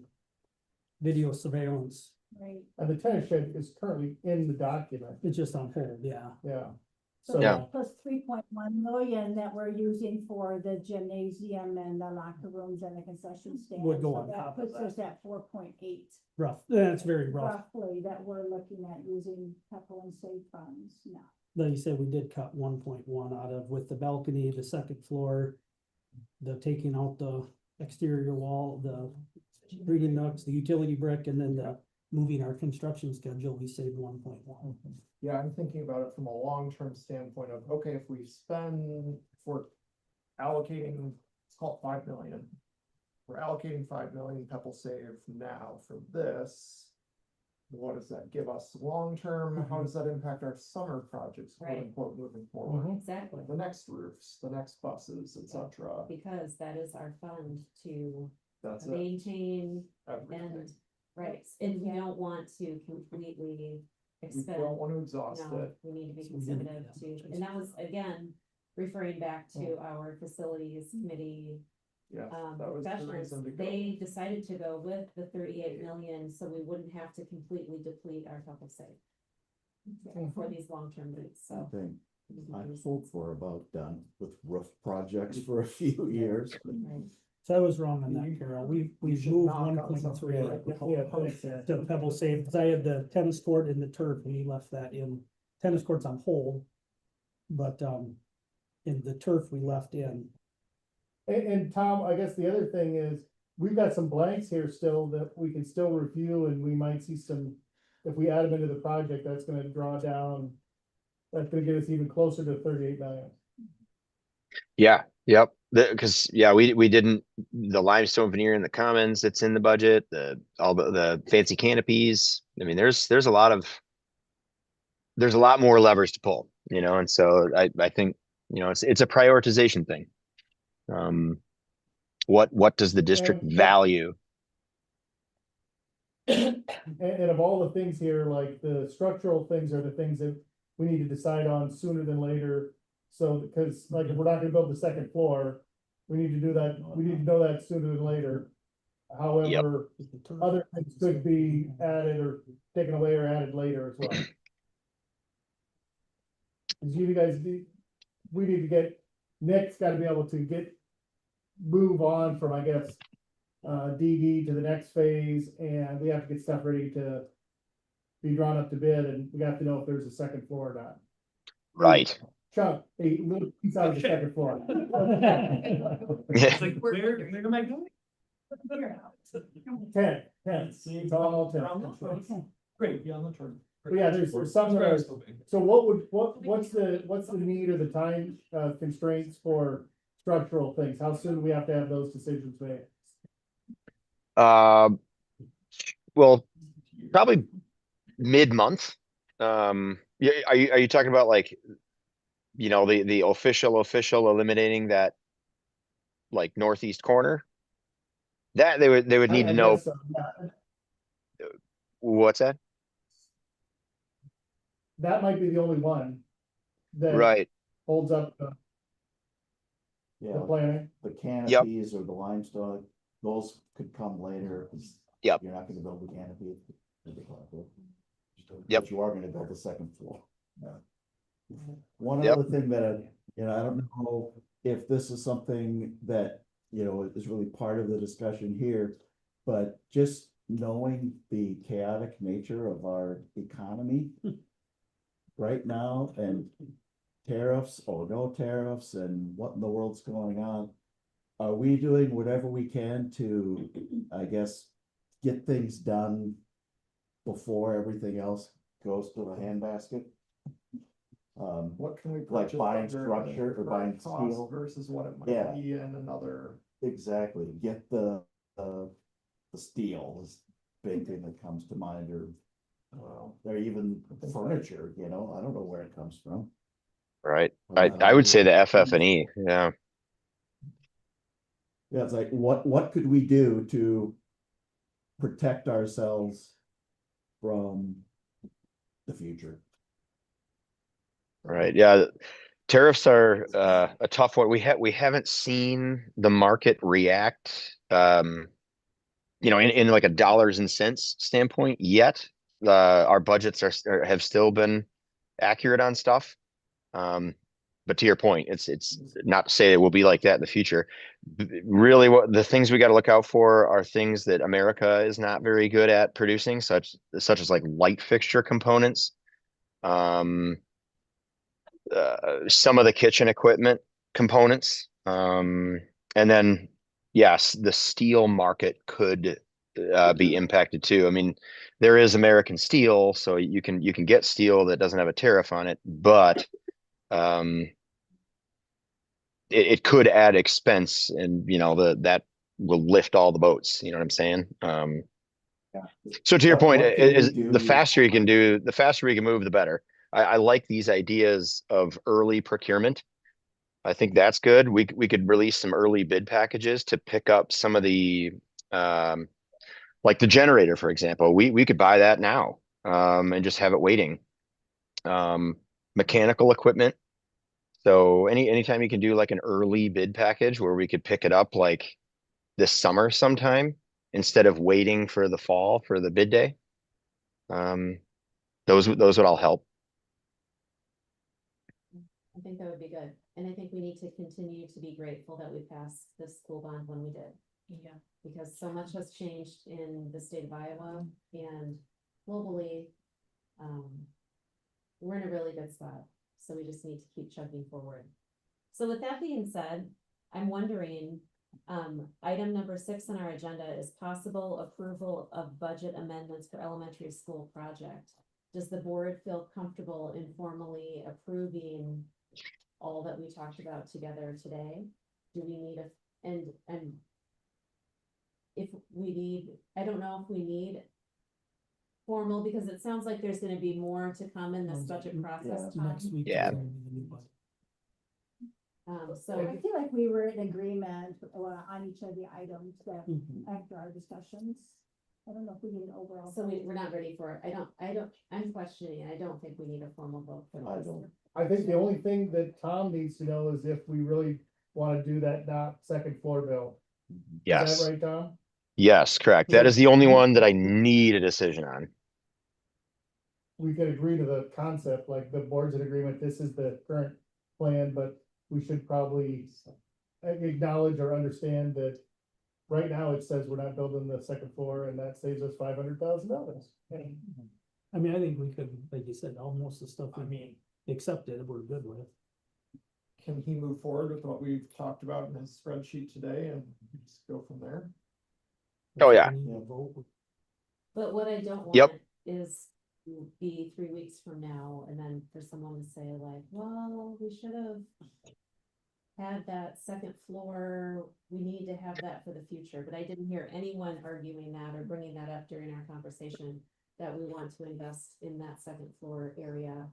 video surveillance. Right. And the tennis shed is currently in the document, It's just on hold, yeah. yeah. So Yeah. that plus 3.1 million that we're using for the gymnasium and the locker rooms and the concession stand. Would go So on that top of puts us at 4.8 Rough, that's very rough. roughly that we're looking at using Pepper and Save funds now. Like you said, we did cut 1.1 out of with the balcony, the second floor, the taking out the exterior wall, the reading nooks, the utility brick, and then the moving our construction schedule, we saved 1.1. Yeah, I'm thinking about it from a long-term standpoint of, okay, if we spend, if we're allocating, let's call it 5 million. We're allocating 5 million Pebble Save now for this. What does that give us long-term? How does that impact our summer projects, quote Right. unquote, moving forward? Exactly, The next roofs, the next buses, etc. because that is our fund to That's it. maintain Everything. and, right, and we don't want to completely We expend. don't want to exhaust No, it. we need to be So we didn't, conservative yeah. too, and that was, again, referring back to our facilities committee. Yeah, that was the Professionals, reason to go. they decided to go with the 38 million, so we wouldn't have to completely deplete our Pebble Save. For these long-term needs, I so. think, I hope we're about done with roof projects for a few years. Right. So I was wrong on that, Carol. We should moved knock on 1.3 something. to Pebble Save, because I had the tennis court and the turf, and he left that in. Tennis court's on hold. But in the turf, we left in. And Tom, I guess the other thing is, we've got some blanks here still that we can still review, and we might see some, if we add them into the project, that's gonna draw down. That's gonna get us even closer to 38 million. Yeah, yep. Because we didn't, the limestone veneer in the commons that's in the budget, all the fancy canopies. I mean, there's a lot more levers to pull, and so I think, it's a prioritization thing. What does the district And- value? And of all the things here, like the structural things are the things that we need to decide on sooner than later. So, because like if we're not gonna build the second floor, we need to do that, we need to know that sooner than later. However, other things could be added or taken away or added later as well. 'Cause you guys, we need to get, Nick's gotta be able to move on from, I guess, DD to the next phase, and we have to get stuff ready to be drawn up to bid, and we have to know if there's a second floor or not. Right. Chuck, a little piece out of the second floor. It's like, where am I going? 10, it's all 10. Great, yeah, on the turn. But yeah, there's some that are, so what's the need or the time constraints for structural things? How soon do we have to have those decisions made? Well, probably mid-month. Yeah, are you talking about like, the official eliminating that like northeast corner? That they would need I to know. guess so, yeah. What's that? That might be the only one that Right. holds up the Yeah, planning. the canopies or the limestone, those could come later, 'cause Yep. you're not gonna build the canopy. Yep. But you are gonna build the second floor. One Yep. other thing that, I don't know if this is something that, is really part of the discussion here, but just knowing the chaotic nature of our economy right now, and tariffs or no tariffs, and what in the world's going on, are we doing whatever we can to, I guess, get things done before everything else goes to the handbasket? What can we Like purchase buying under structure or the buying current cost steel? versus what it Yeah. might be in another. Exactly, get the steel is a big thing that comes to mind, or Wow. They're even furniture, you know, I don't know where it comes from. Right. I would say the FF&E. Yeah. Yeah, it's like, what could we do to protect ourselves from the future? Right. Yeah. Tariffs are a tough one. We haven't seen the market react, in like a dollars and cents standpoint yet. Our budgets have still been accurate on stuff. But to your point, it's not to say it will be like that in the future. Really, what the things we got to look out for are things that America is not very good at producing, such as like light fixture components. Um, some of the kitchen equipment components. And then, yes, the steel market could be impacted too. I mean, there is American steel, so you can get steel that doesn't have a tariff on it, but um, it could add expense, and that will lift all the boats. You know what I'm saying? So to your point, What can we is do? the faster you can do, the faster we can move, the better. I like these ideas of early procurement. I think that's good. We could release some early bid packages to pick up some of the um, like the generator, for example. We could buy that now and just have it waiting. Mechanical equipment. So anytime you can do like an early bid package where we could pick it up like this summer sometime instead of waiting for the fall for the bid day. Um, those would all help. I think that would be good. And I think we need to continue to be grateful that we passed this school bond when we did. Yeah. Because so much has changed in the state of Iowa and globally. We're in a really good spot, so we just need to keep chugging forward. So with that being said, I'm wondering, item number 6 on our agenda is possible approval of budget amendments for elementary school project. Does the board feel comfortable in formally approving all that we talked about together today? Do we need and if we need, I don't know if we need formal, because it sounds like there's gonna be more to come in this budget process, Tom. Next week. Yeah. is gonna be the new budget. So I feel like we were in agreement on each of the items that Mhm. after our discussions. I don't know if we need an overall. So we're not ready for it. I'm questioning. I don't think we need a formal vote for I this. don't. I think the only thing that Tom needs to know is if we really wanna do that second floor bill. Is Yes. that right, Tom? Yes, correct. That is the only one that I need a decision on. We could agree to the concept, like the board's in agreement, this is the current plan, but we should probably acknowledge or understand that right now it says we're not building the second floor and that saves us $500,000. I mean, I think we could, like you said, almost the stuff we accepted, we're good with. Can he move forward with what we've talked about in his spreadsheet today and just go from there? Oh, yeah. We need to vote. But what I don't Yep. want is to be 3 weeks from now and then for someone to say like, well, we should have had that second floor. We need to have that for the future, but I didn't hear anyone arguing that or bringing that up during our conversation that we want to invest in that second floor area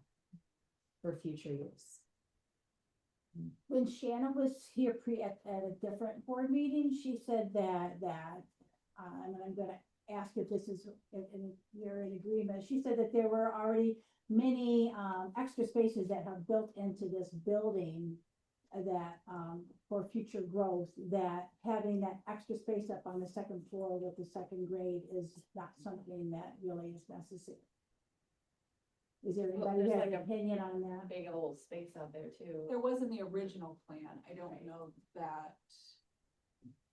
for future use. When Shannon was here at a different board meeting, she said that, and I'm gonna ask if this is, if you're in agreement, she said that there were already many, extra spaces that have built into this building that, for future growth, that having that extra space up on the second floor with the second grade is not something that really is necessary. Is there Well, anybody there's have an like a opinion on that? big old space out there too. There was in the original plan. I don't know that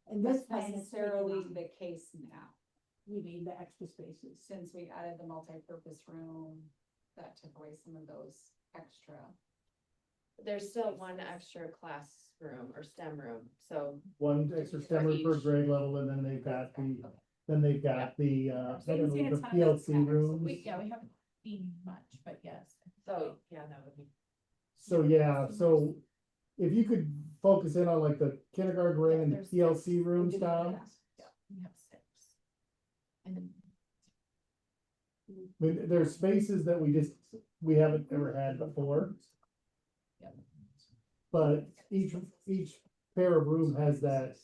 And this that's plan is necessarily taking the case now, you mean the extra spaces. since we added the multi-purpose room, that took away some of those extra. There's still one extra classroom or STEM room, so. One extra stemmer per grade level, and then they've got the, I don't know, the PLC rooms. We haven't seen much, but yes. So, yeah, that would be. So, yeah, so if you could focus in on like the kindergarten room and the PLC rooms, Tom. Yeah, we have 6. And then mean, there's spaces that we haven't ever had before. Yep. But each pair of room has that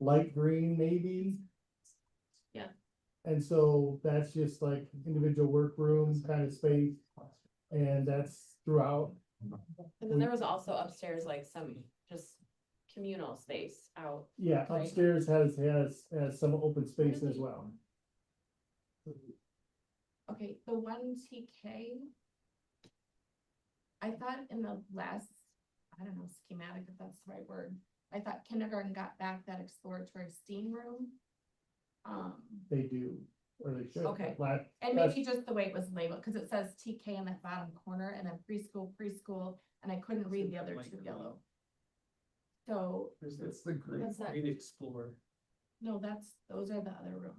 light green maybe. Yeah. And so that's just like individual workroom kind of space. And that's throughout. And then there was also upstairs, like some just communal space out. Yeah, Right. upstairs has some open space as well. Okay, the one TK. I thought in the last, I don't know, schematic, if that's the right word, I thought kindergarten got back that exploratory STEAM room. They do, or they should. Okay. But And that's- maybe just the way it was labeled, cause it says TK in that bottom corner and then preschool, and I couldn't read the other two yellow. So, It's the green. what's that? Great Explorer. No, those are the other rooms.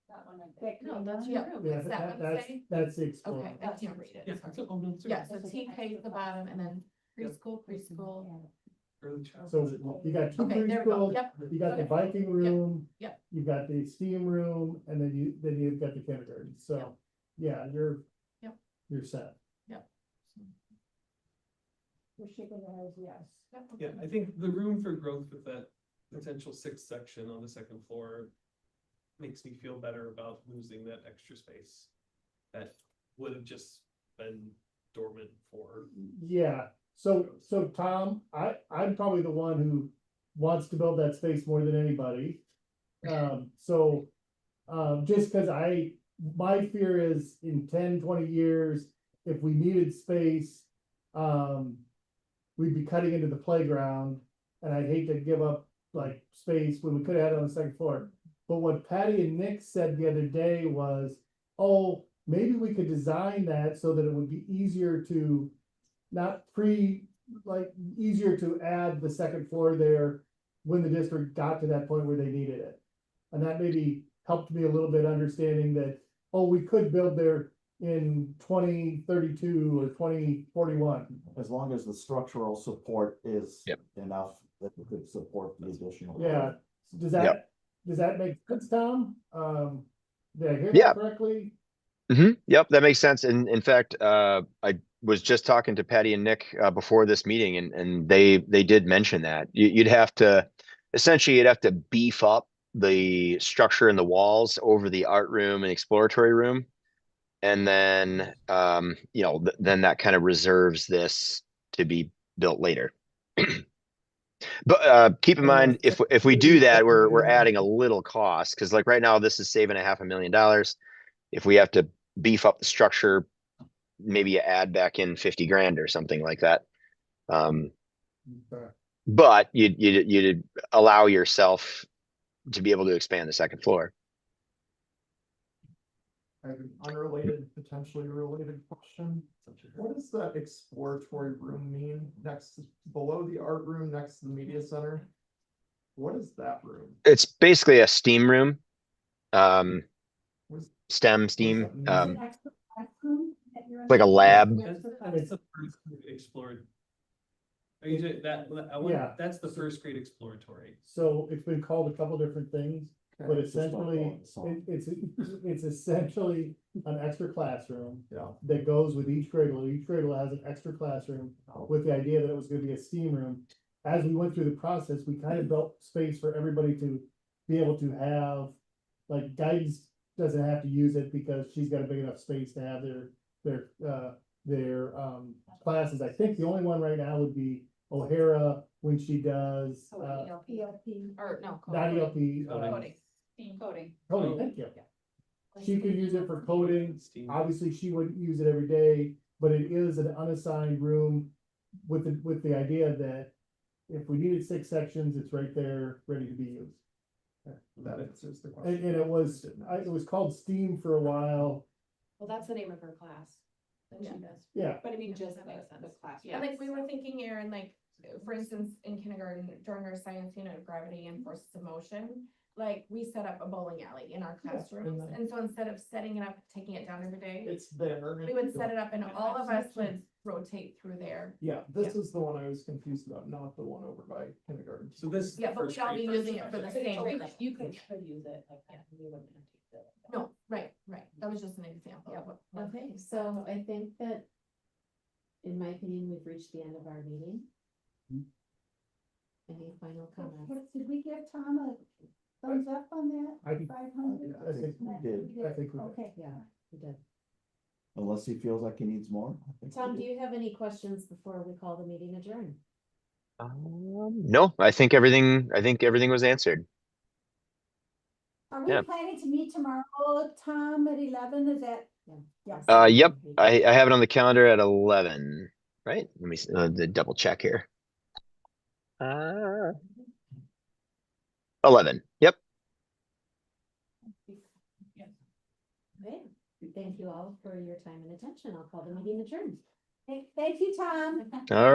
That one right there. No, that's Yeah. your room. Yeah, What's that one that's, say? that's the Explorer. Okay, I can't read it. Yeah, sorry. it's a- oh, no, it's a- Yeah, so TK is the bottom and then preschool. Early childhood. So you got two Okay, there we go. preschools, Yep, you got the Okay. Viking room. Yep. You've got the STEAM room, and then you've got the kindergarten, so, yeah, Yep. you're set. We're shaking our heads, yes. yep. Yeah, I think the room for growth with that potential sixth section on the second floor makes me feel better about losing that extra space that would have just been dormant for. Yeah, so Tom, I'm probably the one who wants to build that space more than anybody. Just cause my fear is in 10, 20 years, if we needed space, we'd be cutting into the playground. And I'd hate to give up like space when we could have had it on the second floor. But what Patty and Nick said the other day was, oh, maybe we could design that so that it would be easier to easier to add the second floor there when the district got to that point where they needed it. And that maybe helped me a little bit understanding that, oh, we could build there in 2032 or 2041. As long as the structural support is Yep. enough that it could support the additional. Yeah, does that make sense, Tom? Did I hear Yeah. that correctly? Yep, that makes sense. And in fact, I was just talking to Patty and Nick before this meeting, and they did mention that you'd have to beef up the structure in the walls over the art room and exploratory room, and then then that kind of reserves this to be built later. But keep in mind, if we do that, we're adding a little cost, because like right now this is saving $500,000. If we have to beef up the structure, maybe you add back in 50 grand or something like that. Okay. But you'd allow yourself to be able to expand the second floor. I have an unrelated, potentially related question. What does that exploratory room mean below the art room, next to the media center? What is that room? It's basically a STEAM room. What's- STEM, what STEam, does that mean? Is it extra classroom that you're in? like a lab. That's the first explored. Are you doing that, Yeah. that's the first grade exploratory. So it's been called a couple different things, but Just like essentially, all the song. it's essentially an extra classroom Yeah. that goes with each grade level. Each grade level has an extra classroom with the idea that it was gonna be a STEAM room. As we went through the process, we kind of built space for everybody to be able to have, like, guidance doesn't have to use it because she's got a big enough space to have their classes. I think the only one right now would be O'Hara when she does, ELP. Or no. not ELP, Coding. Coding. coding, thank you. She could use it for Oh, coding. Steam. Obviously, she wouldn't use it every day, but it is an unassigned room with the idea that if we needed 6 sections, it's right there, ready to be used. That answers the question. And it was called STEAM for a while. Well, that's the name of her class that she does. Yeah, But I mean, Just that the- makes the sense. class, And like, yes. we were thinking, Aaron, like, for instance, in kindergarten, during our science unit of gravity and forces of motion, like, we set up a bowling alley in our classrooms, and so instead of setting it up, taking it down every day, It's there. we would set it up and all of us would rotate through there. Yeah, this is the one I was confused about, not the one over by kindergarten. So this. Yeah, but first we'd all be grade. using it for the same. You could use it, like, yeah, we wouldn't have to use it. No, right, that was was just an example of what. Okay, so I think that, in my opinion, we've reached the end of our meeting. Any final comments? Did we give Tom a thumbs up on that? I think- 500? I think we did. I think we did. Okay. Yeah, we did. Unless he feels like he needs more. I think we Tom, did. do you have any questions before we call the meeting adjourned? No, I think everything was answered. Are we Yeah. planning to meet tomorrow, Tom, at 11? Is that? Yeah. Yes. Yep, I have it on the calendar at 11, right? Let me the double check here. 11, yep. Okay, thank you all for your time and attention. I'll call the meeting adjourned. Thank you, Tom. All right.